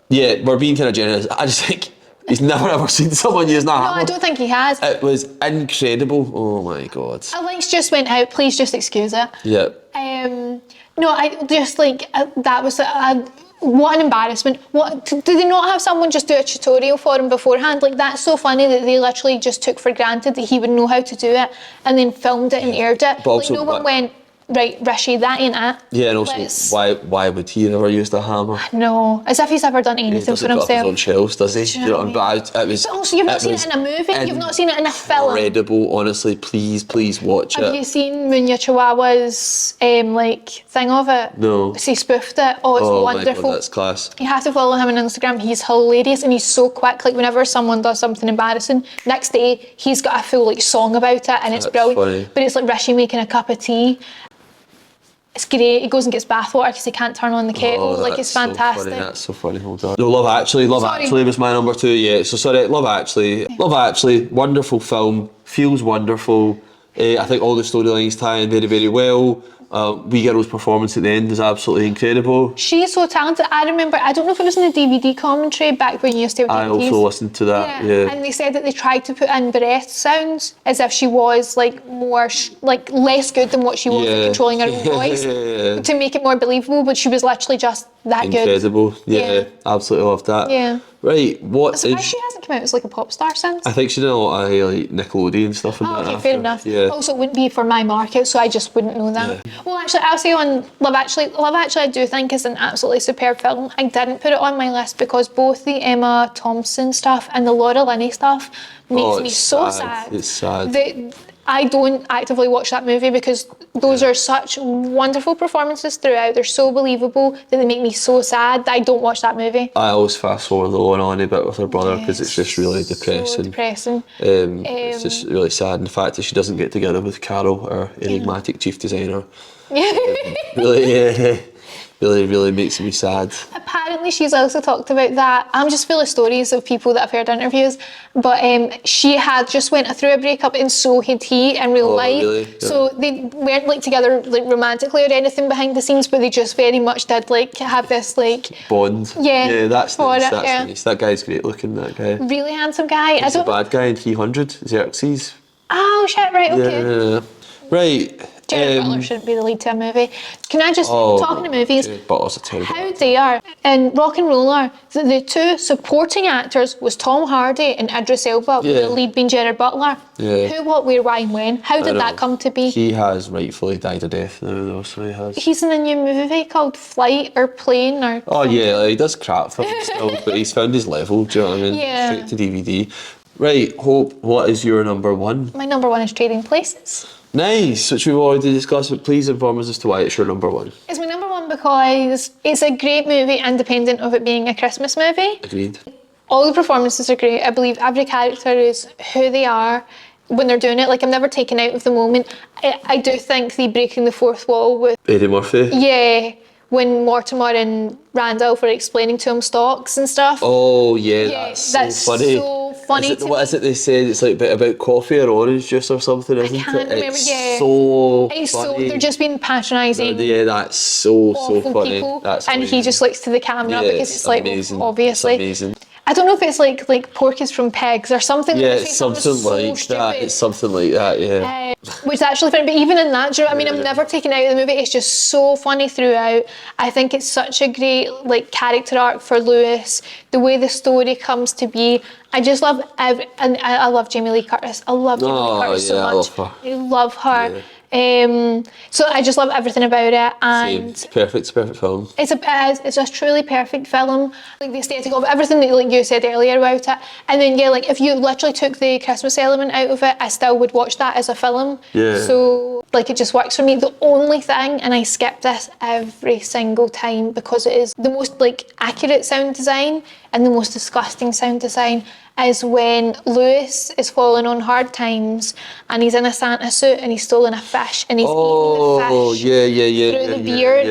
Yeah, we're being kind of generous. I just think he's never ever seen someone using a hammer. No, I don't think he has. It was incredible. Oh my god. A link's just went out. Please just excuse it. Yeah. No, I just like that was what an embarrassment. What do they not have someone just do a tutorial for him beforehand? Like that's so funny that they literally just took for granted that he would know how to do it and then filmed it and aired it. But also, like no one went, right, Rishi, that ain't it. Yeah, and also, why would he ever use the hammer? No, as if he's ever done He anything doesn't for put up his own himself. shelves, does he? You know what I mean? But it was. But also, you've not seen it in a movie. You've not seen it in a film. Incredible, honestly. Please watch it. Have you seen Munya Chihuahua's like thing of it? No. So he spoofed it. Oh, it's wonderful. My God, that's class. You have to follow him on Instagram. He's hilarious and he's so quick. Like whenever someone does something embarrassing, next day he's got a full like song about it and it's brilliant. Funny. But it's like Rishi making a cup of tea. It's great. He goes and gets bathwater because he can't turn on the kettle. Like it's fantastic. So funny. That's so funny. Hold on. No, Love Actually. Love Actually was my number 2. Yeah. So sorry, Love Actually. Love Actually. Wonderful film. Feels wonderful. I think all the storylines tie in very, very well. Wee Girl's performance at the end is absolutely incredible. She's so talented. I remember, I don't know if it was in the DVD commentary back when you used to have DVDs. I also listened to that, yeah. And they said that they tried to put in breath sounds as if she was like more, like less good than what she was at controlling her own voice to make it more believable, but she was literally just that incredible. good. Yeah, absolutely loved that. Yeah. Right, what is... Surprised she hasn't come out as like a pop star since. I think she did a lot of like Nickelodeon stuff and that. Okay, after. fair enough. Yeah. Also, it wouldn't be for my market, so I just wouldn't know that. Yeah. Well, actually, I'll say on Love Actually, I do think is an absolutely superb film. I didn't put it on my list because both the Emma Thompson stuff and the Laura Linney stuff makes me so sad. It's sad. I don't actively watch that movie because those are such wonderful performances throughout. They're so believable that they make me so sad that I don't watch that movie. I always fast forward the Laura Linney bit with her brother because it's just really depressing. So depressing. It's just really sad. And the fact that she doesn't get together with Carol, our enigmatic chief designer, really makes me sad. Apparently she's also talked about that. I'm just full of stories of people that I've heard interviews, but she had just went through a breakup and so had he in real life. Really? Yeah. So they weren't like together like romantically or anything behind the scenes, but they just very much did like have this like bond. Yeah, that's nice. That's nice. That guy's great looking. That guy. Really handsome guy. He's the bad guy in 300. Xerxes. Oh shit! Right. Okay. Yeah. Right. Jared Butler shouldn't be the lead to a movie. Can I just, talking to movies, how dare, in Rock and Roller, the two supporting actors was Tom Hardy and Idris Elba, with the lead being Jared Butler. Yeah. Who, what, where, why, and when? How did that come to be? He has rightfully died a death now, though, so he has. He's in a new movie called Flight or Plane or... Oh, yeah, like, he does crap for him still, but he's found his level, do you know what I mean? Yeah. Straight to DVD. Right, Hope, what is your number 1? My number 1 is Trading Places. Nice, which we've already discussed, but please inform us as to why it's your number 1. It's my number 1 because it's a great movie independent of it being a Christmas movie. Agreed. All the performances are great. I believe every character is who they are when they're doing it. Like, I'm never taken out of the moment. I do think the breaking the fourth wall with... Eddie Murphy? Yeah, when Mortimer and Randolph were explaining to him stocks and stuff. Oh, yeah, that's so funny. So funny what is it they said? It's like about coffee or orange juice or something, isn't it? I can't remember, It's so funny. They're just being patronising. Yeah, that's so funny. People. That's and he just looks to the camera because it's like, amazing. obviously. It's amazing. I don't know if it's like pork is from pigs or something. Yeah, it's something like that. It's something like that, yeah. Which is actually funny, but even in that, do you know what I mean? I'm never taken out of the movie. It's just so funny throughout. I think it's such a great like character arc for Lewis. The way the story comes to be. I just love and I love Jamie Lee Curtis. I love Jamie Lee Curtis so much. I love her. Yeah. So I just love everything about it, and it's perfect film. It's a truly perfect film. Like the aesthetic of everything that like you said earlier about it, and then like if you literally took the Christmas element out of it, I still would watch that as a film. Yeah. So like it just works for me. The only thing, and I skip this every single time because it is the most like accurate sound design and the most disgusting sound design, is when Lewis is falling on hard times and he's in a Santa suit and he's stolen a fish and he's eating the fish through the beard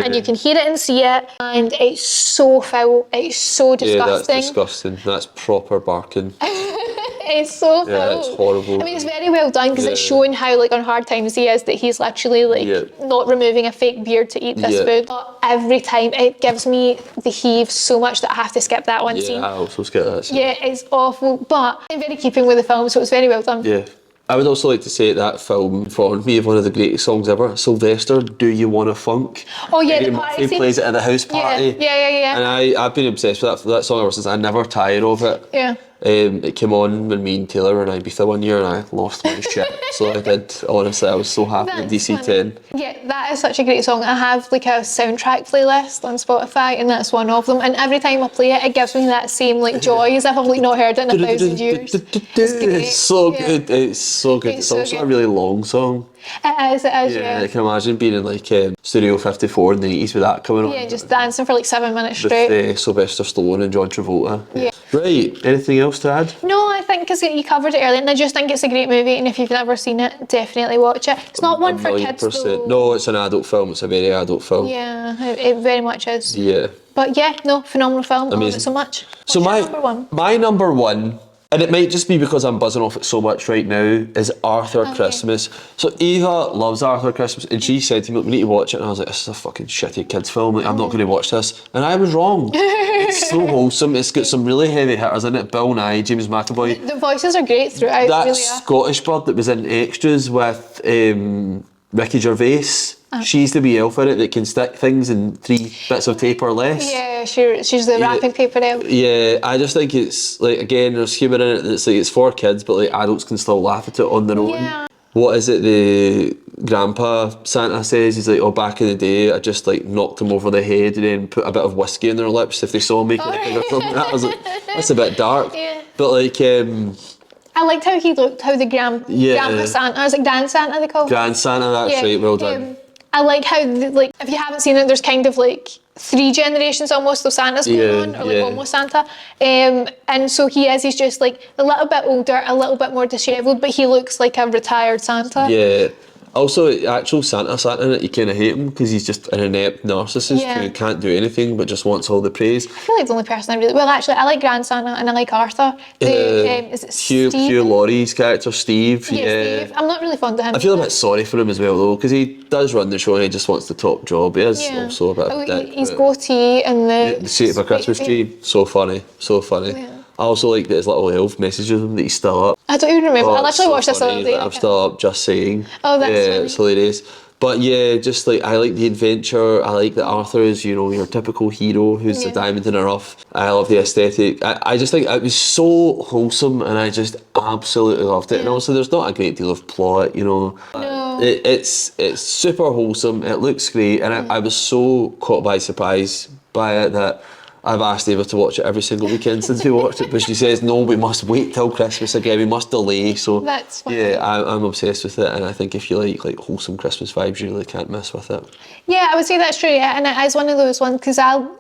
and you can hear it and see it and it's so foul, it's so disgusting. Yeah, that's disgusting. That's proper barking. It's so foul. Yeah, it's horrible. I mean, it's very well done because it's showing how like on hard times he is, that he's literally like not removing a fake beard to eat this food. But every time it gives me the heaves so much that I have to skip that one scene. Yeah, I also skip that scene. Yeah, it's awful, but in very keeping with the film, so it's very well done. Yeah. I would also like to say that film informed me of one of the greatest songs ever, Sylvester, Do You Wanna Funk? Oh yeah, Eddie the Murphy party scene. plays it at the house party. Yeah. And I've been obsessed with that song ever since. I never tire of it. Yeah. It came on when me and Taylor were in Ibiza one year and I lost my shit. So I did, honestly, I was so happy with That's DC-10. funny. Yeah, that is such a great song. I have like a soundtrack playlist on Spotify and that's one of them. And every time I play it, it gives me that same like joy as if I've like not heard it in 1,000 years. It's so good. It's so good. It's so also good. a really long song. It is, Yeah, I can imagine being in like Studio 54 in the 80s with that coming on. Yeah, just dancing for like 7 minutes With straight. Sylvester Stallone and John Travolta. Yeah. Right, anything else to add? No, I think because you covered it earlier and I just think it's a great movie and if you've never seen it, definitely watch it. It's not one for kids though. No, it's an adult film. It's a very adult film. Yeah, it very much is. Yeah. But yeah, no, phenomenal film. I love it Amazing. so much. So What's your number one? my number one, and it might just be because I'm buzzing off it so much right now, is Arthur Christmas. So Eva loves Arthur Christmas and she said to me, we need to watch it. And I was like, this is a fucking shitty kids film. Like, I'm not going to watch this. And I was wrong. It's so wholesome. It's got some really heavy hitters in it. Bill Nye, James McAvoy. The voices are great throughout. That really are. Scottish bird that was in Extras with Ricky Gervais. She's the wee elf in it that can stick things in 3 bits of tape or less. Yeah, she's the wrapping paper elf. Yeah, I just think it's like, again, there's humour in it that's like it's for kids, but like adults can still laugh at it on their own. Yeah. What is it the grandpa Santa says? He's like, oh, back in the day, I just like knocked them over the head and then put a bit of whiskey in their lips if they saw me. I was like, that's a bit dark. Yeah. But like, I liked how he looked, how the Grandpa Santa, is it Grand Santa they call him? Grand Santa, that's right, well done. I like how, like, if you haven't seen it, there's kind of like 3 generations almost of Santas going on, or like almost Santa. And so he's just like a little bit older, a little bit more dishevelled, but he looks like a retired Santa. Yeah. Also, actual Santa in it, you kind of hate him because he's just an inept narcissist who can't do anything but just wants all the praise. I feel like the only person I really... Well, actually, I like Grand Santa and I like Arthur. Is it Steve? Hugh Laurie's character, Steve. Yeah, Steve. I'm not really fond of him. I feel a bit sorry for him as well, though, because he does run the show and he just wants the top job. He is also a bit of a dick. His goatee and the shape of a Christmas tree. So funny. So funny. Yeah. I also like that his little elf messages him that he's still up. I don't even remember. I literally watched this the funny. other day. I'm still up, just saying. Oh, that's funny. It's hilarious. But yeah, just like, I like the adventure. I like that Arthur is, you know, your typical hero who's the diamond in the rough. I love the aesthetic. I just think it was so wholesome and I just absolutely loved it. And also, there's not a great deal of plot, you know. No. It's super wholesome. It looks great. And I was so caught by surprise by it that I've asked Eva to watch it every single weekend since we watched it, but she says, no, we must wait till Christmas again, we must delay, so that's fine. yeah, I'm obsessed with it, and I think if you like wholesome Christmas vibes, you really can't miss with it. Yeah, I would say that's true, yeah, and it is one of those ones, because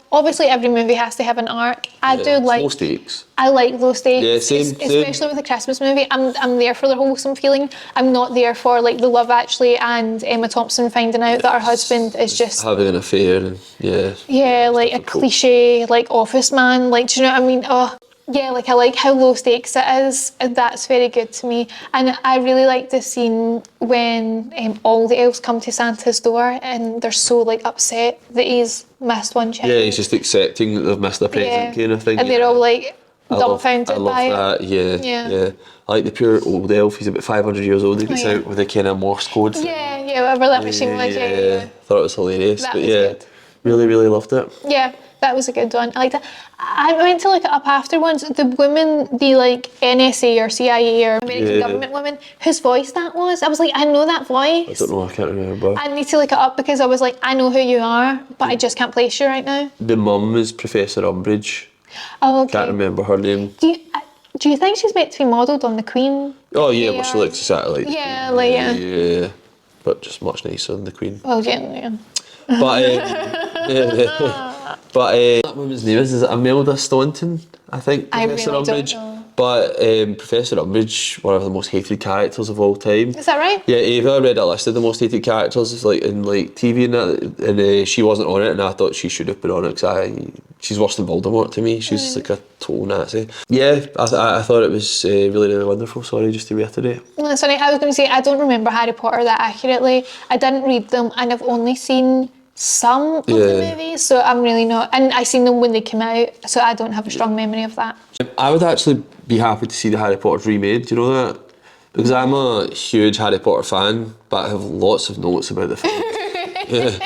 obviously every movie has to have an arc. I do like... low stakes. I like low stakes. Yeah, same. Especially with a Christmas movie. I'm there for the wholesome feeling. I'm not there for like the Love Actually and Emma Thompson finding out that her husband is just having an affair and like a cliche like office man. Like, do you know what I mean? Oh yeah, like I like how low stakes it is. And that's very good to me. And I really like the scene when all the elves come to Santa's door and they're so like upset that he's missed one child. Yeah, he's just accepting that they've missed a present kind of thing. And they're all like dumbfounded by it. I love that, yeah. I like the pure old elf, he's about 500 years old, he gets out with the kind of Morse code thing. Yeah, whatever that machine was, yeah. Thought it was hilarious, That but was yeah, good. really loved it. Yeah, that was a good one. I liked it. I went to look it up afterwards. The woman, the like NSA or CIA or American government woman, whose voice that was, I was like, I know that voice. I don't know, I can't remember. I need to look it up because I was like, I know who you are, but I just can't place you right now. The mum is Professor Umbridge. Oh, okay. Can't remember her name. Do you think she's meant to be modelled on the Queen? Oh yeah, well she looks exactly like the Yeah, Queen. like Yeah, but just much nicer than the Queen. Well, yeah. But that woman's name is it Imelda Staunton? I think Professor really don't Umbridge. know. But Professor Umbridge, one of the most hated characters of all time. Is that right? Yeah, Eva read a list of the most hated characters like in like TV and that, and she wasn't on it, and I thought she should have been on it because she's worse than Voldemort to me. She's like a total Nazi. Yeah, I thought it was really wonderful. Sorry, just to reiterate. No, sorry, I was going to say I don't remember Harry Potter that accurately. I didn't read them, and I've only seen some of the movies, so I'm really not. And I seen them when they came out, so I don't have a strong memory of that. I would actually be happy to see the Harry Potter remade. Do you know that? Because I'm a huge Harry Potter fan, but I have lots of notes about the film.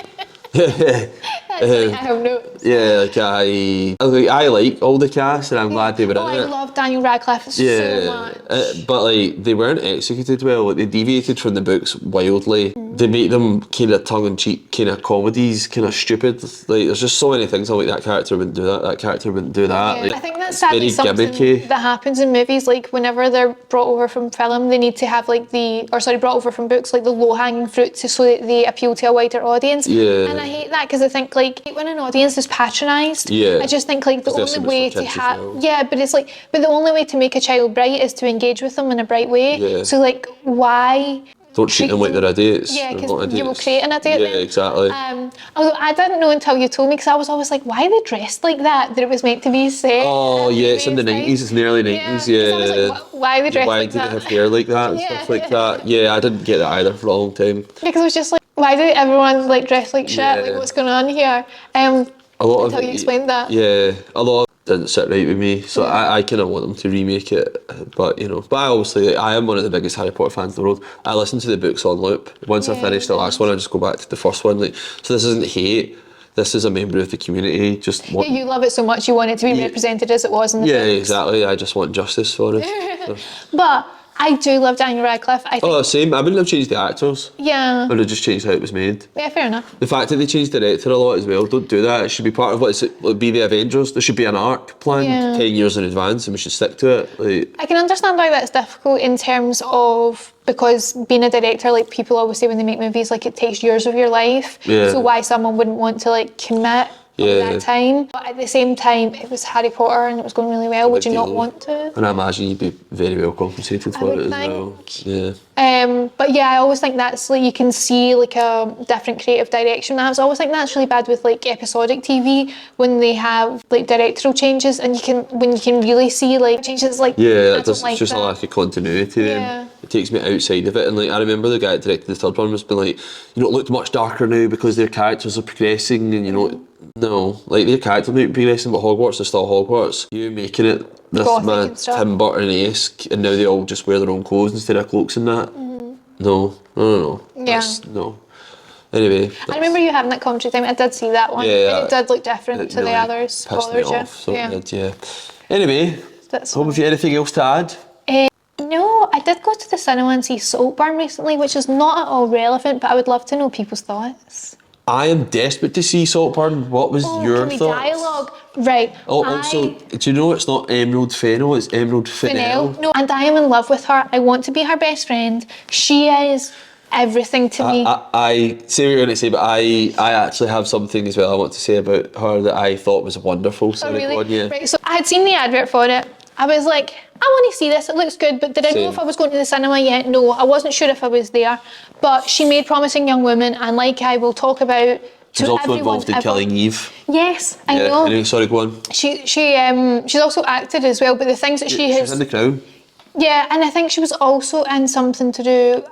That's like, I have notes. Yeah, I like all the cast, and I'm glad they were in I it. love Daniel Radcliffe so much. But like they weren't executed well. Like they deviated from the books wildly. They make them kind of tongue-in-cheek, kind of comedies, kind of stupid. Like there's just so many things. I'm like, that character wouldn't do that. That character wouldn't do that. Yeah, Like, I think that's it's sadly very something gimmicky. that happens in movies. Like whenever they're brought over from film, they need to have like brought over from books, like the low-hanging fruit, so that they appeal to a wider audience. Yeah. And I hate that because I think like when an audience is patronised, Yeah. I just think like the There's only so much way for to kids as have well. but the only way to make a child bright is to engage with them in a bright way. Yeah. So like why? Don't treat them like they're idiots. Yeah, They're because not you will idiots. create an idiot Yeah, then. exactly. Although I didn't know until you told me, because I was always like, why are they dressed like that? That it was meant to be set. Oh yeah, it's in the 90s. It's in the early 90s. 'cause Yeah. I was like, why are they dressed Why like did that? they have hair like that and stuff like that? Yeah, I didn't get that either for a long time. Because I was just like, why did everyone like dress like shit? Yeah. Like, what's going on here? A lot Until of you it, explained that. Yeah, a lot of it didn't sit right with me, so I kind of want them to remake it. But I obviously I am one of the biggest Harry Potter fans in the world. I listen to the books on loop. Once I finish the last one, I just go back to the first one. Like, so this isn't hate. This is a member of the community. Yeah, you love it so much, you want it to be represented as it was in the Yeah, books. exactly. I just want justice for it. So. But I do love Daniel Radcliffe. I think, Oh, same. I wouldn't have changed the actors. yeah, I would have just changed how it was made. yeah, fair enough. The fact that they changed the director a lot as well, don't do that. It should be part of be the Avengers. There should be an arc planned Yeah. 10 years in advance and we should stick to it. Like, I can understand why that's difficult in terms of, because being a director, like people always say when they make movies, like it takes years of your life. Yeah. So why someone wouldn't want to like commit all Yeah. that time. But at the same time, it was Harry Potter and it was going really well. Would you not deal. want to? And I imagine you'd be very well compensated for would it as think. well. Yeah. But yeah, I always think that's like, you can see like a different creative direction. I always think that's really bad with like episodic TV when they have like directorial changes, and when you can really see like changes like Yeah, I it's don't like just a that. lack of continuity Yeah. then. It takes me outside of it, and like I remember the guy that directed the third one was been like, it looked much darker now because their characters are progressing, and no, like their characters might be progressing, but Hogwarts is still Hogwarts. You making it this Gothic man and stuff. Tim Burton-esque, and now they all just wear their own clothes instead of cloaks and that. No. Yeah. No. Anyway, I remember you having that commentary time. I did see that one. Yeah, and it did look different it to the really others. pissed me Bothered you. off. So Yeah. it did, yeah. Anyway, That's hope if you had anything else to add. No, I did go to the cinema and see Saltburn recently, which is not at all relevant, but I would love to know people's thoughts. I am desperate to see Saltburn. What was your Can we thoughts? dialogue? Right. Oh, also, do you know it's not Emerald Fennel, it's Emerald Fennel? No, and I am in love with her. I want to be her best friend. She is everything to me. I say what you're going to say, but I actually have something as well I want to say about her that I thought was wonderful. Sorry, go on, yeah. Right, so I had seen the advert for it. I was like, I want to see this, it looks good, but did I know Same. if I was going to the cinema yet? No, I wasn't sure if I was there. But she made Promising Young Woman, and like I will talk about, She was also involved in Killing Eve. Yes, I Yeah, know. anyway, sorry, go on. She's also acted as well, but the things that she She's has... in The Crown. Yeah, and I think she was also in something to do,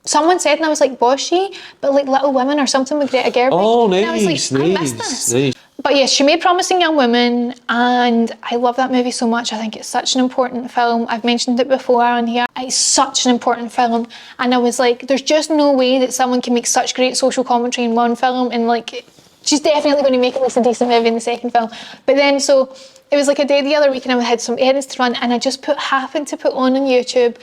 someone said, and I was like, was she? But like Little Women or something with Greta Gerwig. Oh, And I was nice, like, I missed this. nice. But yes, she made Promising Young Woman, and I love that movie so much. I think it's such an important film. I've mentioned it before on here. It's such an important film. And I was like, there's just no way that someone can make such great social commentary in one film, and like, she's definitely going to make at least a decent movie in the second film. But then, so it was like a day the other week, and I had some errands to run, and I just happened to put on YouTube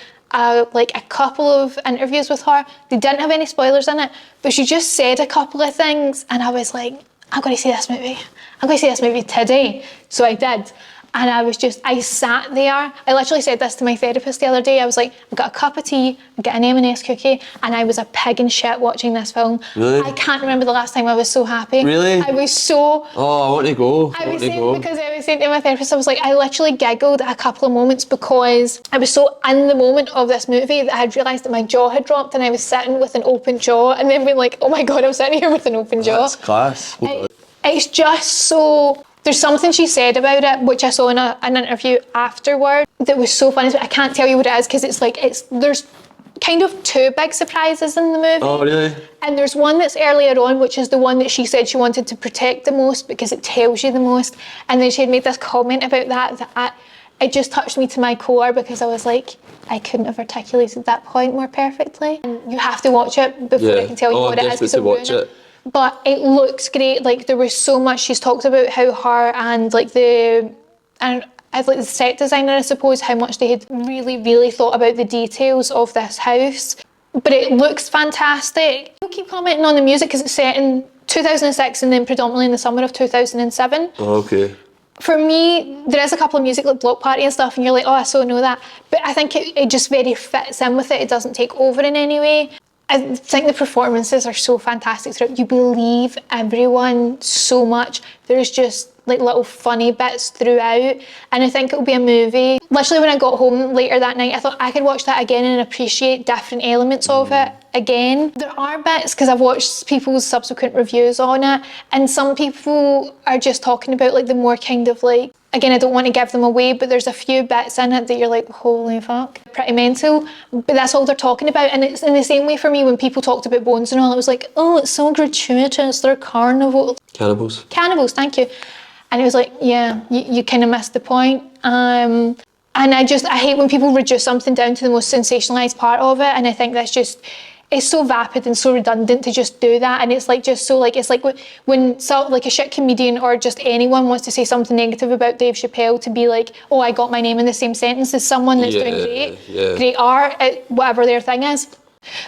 like a couple of interviews with her. They didn't have any spoilers in it, but she just said a couple of things, and I was like, I'm going to see this movie. I'm going to see this movie today. So I did. And I sat there. I literally said this to my therapist the other day. I was like, I got a cup of tea, I got an M&S cookie, and I was a pig in shit watching this film. Really? I can't remember the last time I was so happy. Really? I was so... Oh, I want to go. I was saying to my therapist, I was like, I literally giggled at a couple of moments because I was so in the moment of this movie that I had realised that my jaw had dropped, and I was sitting with an open jaw, and then being like, oh my God, I'm sitting here with an open jaw. That's class. It's just so... There's something she said about it, which I saw in an interview afterward, that was so funny. I can't tell you what it is because there's kind of two big surprises in the movie. Oh, really? And there's one that's earlier on, which is the one that she said she wanted to protect the most because it tells you the most. And then she had made this comment about that it just touched me to my core because I was like, I couldn't have articulated that point more perfectly. And you have to watch it before I can tell you what it is. Definitely to watch it. But it looks great. Like there was so much she's talked about how her and like as like the set designer, I suppose, how much they had really thought about the details of this house. But it looks fantastic. People keep commenting on the music because it's set in 2006 and then predominantly in the summer of 2007. Oh, okay. For me, there is a couple of music like Block Party and stuff and you're like, oh, I so know that. But I think it just very fits in with it. It doesn't take over in any way. I think the performances are so fantastic throughout. You believe everyone so much. There's just like little funny bits throughout. And I think it'll be a movie. Literally when I got home later that night, I thought I could watch that again and appreciate different elements of it again. There are bits, because I've watched people's subsequent reviews on it, and some people are just talking about like the more kind of like, again, I don't want to give them away, but there's a few bits in it that you're like, holy fuck, pretty mental. But that's all they're talking about. And it's in the same way for me when people talked about Bones and all, it was like, oh, it's so gratuitous, they're carnival. Cannibals. Cannibals, thank you. And it was like, yeah, you kind of missed the point. And I hate when people reduce something down to the most sensationalised part of it. And I think that's just, it's so vapid and so redundant to just do that. And it's like just so like, it's like when like a shit comedian or just anyone wants to say something negative about Dave Chappelle, to be like, oh, I got my name in the same sentence as someone that's doing great art at whatever their thing is.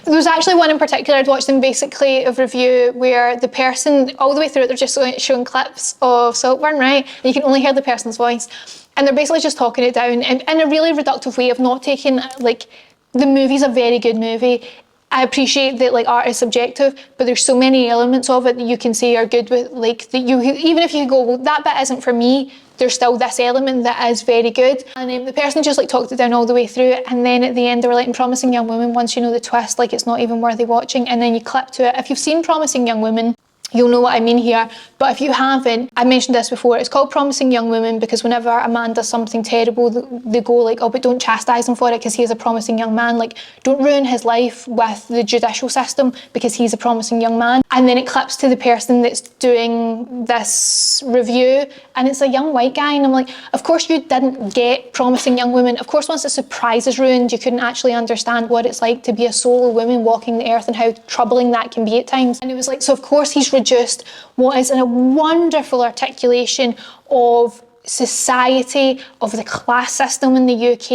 There was actually one in particular, I'd watched them basically a review where the person, all the way through it, they're just showing clips of Saltburn, right? And you can only hear the person's voice. And they're basically just talking it down in a really reductive way of not taking, like, the movie's a very good movie. I appreciate that like art is subjective, but there's so many elements of it that you can say are good with, like, that you, even if you go, well, that bit isn't for me, there's still this element that is very good. And the person just like talked it down all the way through it, and then at the end they were like, in Promising Young Woman, once you know the twist, like it's not even worthy watching, and then you clip to it. If you've seen Promising Young Woman, you'll know what I mean here. But if you haven't, I mentioned this before, it's called Promising Young Woman because whenever a man does something terrible, they go like, oh, but don't chastise him for it because he's a promising young man. Like, don't ruin his life with the judicial system because he's a promising young man. And then it clips to the person that's doing this review, and it's a young white guy, and I'm like, of course you didn't get Promising Young Woman. Of course, once the surprise is ruined, you couldn't actually understand what it's like to be a solo woman walking the earth and how troubling that can be at times. And it was like, so of course he's reduced what is a wonderful articulation of society, of the class system in the UK.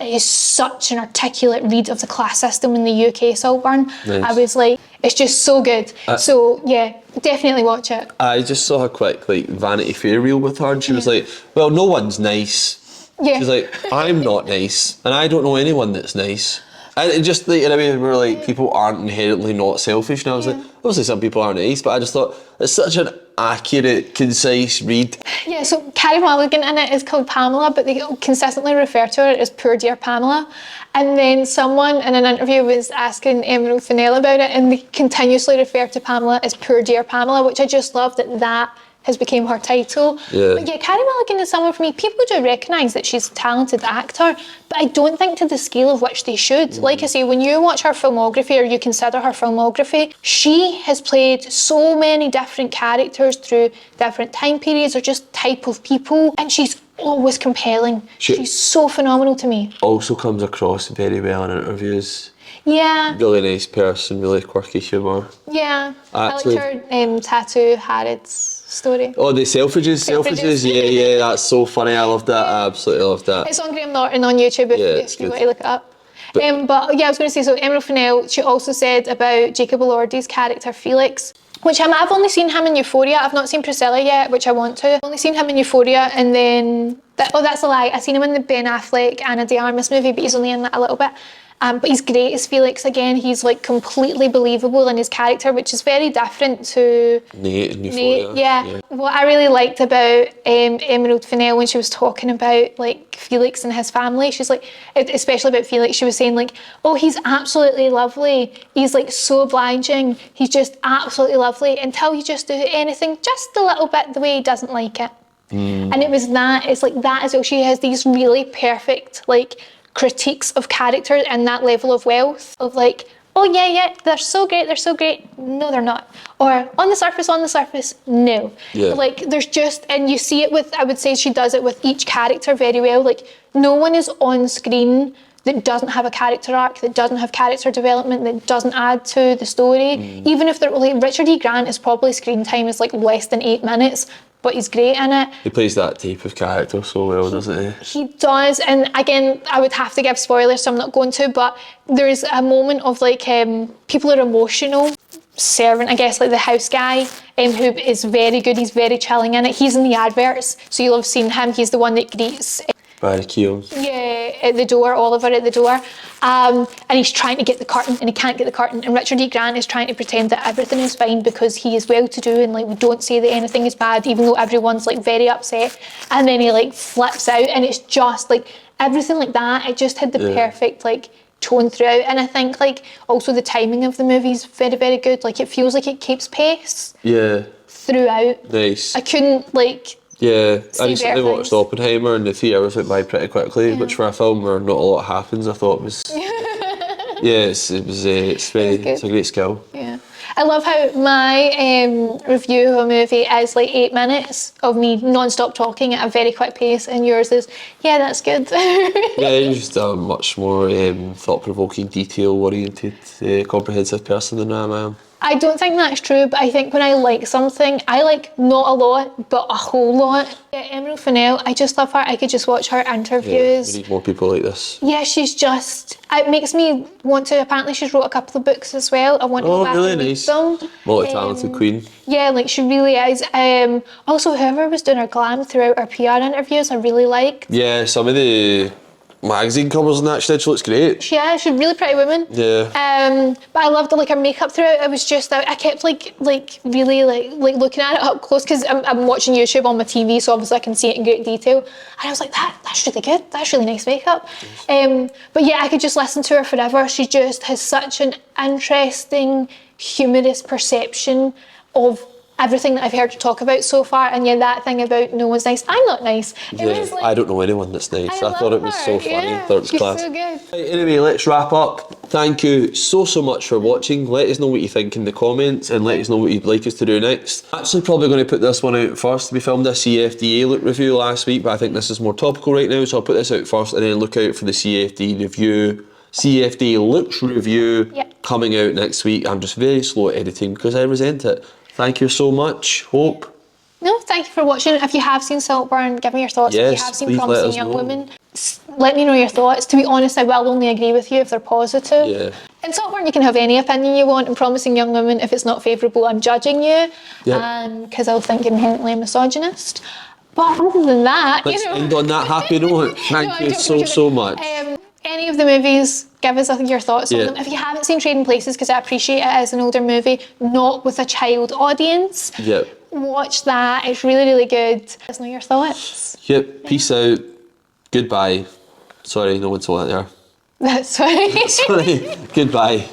It is such an articulate read of the class system in the UK, Saltburn. Nice. I was like, it's just so good. So yeah, definitely watch it. I just saw a quick like Vanity Fair reel with her, and she was like, well, no one's nice. Yeah. She's like, I'm not nice, and I don't know anyone that's nice. And it just like in a way where like people aren't inherently not selfish. And I was like, obviously some people aren't nice, but I just thought it's such an accurate, concise read. Yeah, so Carey Mulligan in it is called Pamela, but they consistently refer to her as Poor Dear Pamela. And then someone in an interview was asking Emerald Fennell about it, and they continuously refer to Pamela as Poor Dear Pamela, which I just love that has become her title. Yeah. But yeah, Carey Mulligan is someone for me, people do recognise that she's a talented actor, but I don't think to the scale of which they should. Like I say, when you watch her filmography, or you consider her filmography, she has played so many different characters through different time periods or just type of people, and she's always compelling. She's so phenomenal to me. Also comes across very well in interviews. Yeah. Really nice person, really quirky humour. Yeah. Actually, I liked her tattoo Harrod's story. Oh, the Selfridges, yeah, that's so funny. I loved that. I absolutely loved that. It's on Graham Norton on YouTube if you want to look it up. But yeah, I was going to say, so Emerald Fennell, she also said about Jacob Elordi's character Felix, which I've only seen him in Euphoria. I've not seen Priscilla yet, which I want to. I've only seen him in Euphoria, and then, that's a lie. I've seen him in the Ben Affleck, Anna de Armas movie, but he's only in that a little bit. But he's great as Felix again. He's like completely believable in his character, which is very different to Nate in Euphoria. Yeah. What I really liked about Emerald Fennell when she was talking about like Felix and his family, she's like, especially about Felix, she was saying like, oh, he's absolutely lovely. He's like so obliging. He's just absolutely lovely until you just do anything just a little bit the way he doesn't like it. And it was that, it's like that as well. She has these really perfect like critiques of character and that level of wealth of like, oh yeah, they're so great. No, they're not. Or on the surface, no. Yeah. Like there's just, and you see it with, I would say she does it with each character very well. Like no one is on screen that doesn't have a character arc, that doesn't have character development, that doesn't add to the story. Even if they're like, Richard E. Grant is probably screen time is like less than 8 minutes, but he's great in it. He plays that type of character so well, doesn't he? He does, and again, I would have to give spoilers, so I'm not going to, but there's a moment of like, people are emotional. Servant, I guess, like the house guy, who is very good, he's very chilling in it. He's in the adverts, so you'll have seen him. He's the one that greets Barry Keoghan. yeah, at the door, Oliver at the door. And he's trying to get the curtain and he can't get the curtain. And Richard E. Grant is trying to pretend that everything is fine because he is well-to-do and like we don't say that anything is bad, even though everyone's like very upset. And then he like flips out and it's just like everything like that. It just had the perfect like tone throughout. And I think like also the timing of the movie is very, very good. Like it feels like it keeps pace throughout. Nice. I couldn't like... Yeah, I recently better watched things. Oppenheimer and the 3 hours went by pretty quickly, which for a film where not a lot happens, I thought was... it's a great skill. Yeah. I love how my review of a movie is like 8 minutes of me non-stop talking at a very quick pace, and yours is, yeah, that's good. Yeah, you're just a much more thought-provoking, detail-oriented, comprehensive person than I am. I don't think that's true, but I think when I like something, I like not a lot, but a whole lot. Yeah, Emerald Fennell, I just love her. I could just watch her interviews. We need more people like this. Yeah, she's just, it makes me want to, apparently she's wrote a couple of books as well. I want to go back and read them. Multi-talented queen. Yeah, like she really is. Also, whoever was doing her glam throughout her PR interviews, I really liked. Yeah, some of the magazine covers and that she looks great. Yeah, she's a really pretty woman. Yeah. But I loved like her makeup throughout. It was just, I kept like really like looking at it up close because I'm watching YouTube on my TV, so obviously I can see it in great detail. And I was like, that's really good. That's really nice makeup. But yeah, I could just listen to her forever. She just has such an interesting, humorous perception of everything that I've heard her talk about so far. And yeah, that thing about no one's nice. I'm not nice. Yeah, was like, I don't know anyone that's nice. I thought it was so funny. I thought it was class. So good. Right, anyway, let's wrap up. Thank you so much for watching. Let us know what you think in the comments and let us know what you'd like us to do next. Actually probably going to put this one out first. We filmed a CFDA look review last week, but I think this is more topical right now, so I'll put this out first and then look out for the CFD looks review coming out next week. I'm just very slow at editing because I resent it. Thank you so much. Hope. No, thank you for watching. If you have seen Saltburn, give me your thoughts. Yes, if you have seen please Promising Young Women, let me know your thoughts. To be honest, I will only agree with you if they're positive. Yeah. In Saltburn, you can have any opinion you want. In Promising Young Women, if it's not favourable, I'm judging you. Because I'll think you're inherently a misogynist. But other than that, let's end on that happy note. Thank you so much. Any of the movies, give us your thoughts on them. If you haven't seen Trading Places, because I appreciate it as an older movie, not with a child audience, watch that. It's really, really good. Let us know your thoughts. Yep, peace out. Goodbye. Sorry, no one saw that there. That's fine. Sorry, goodbye.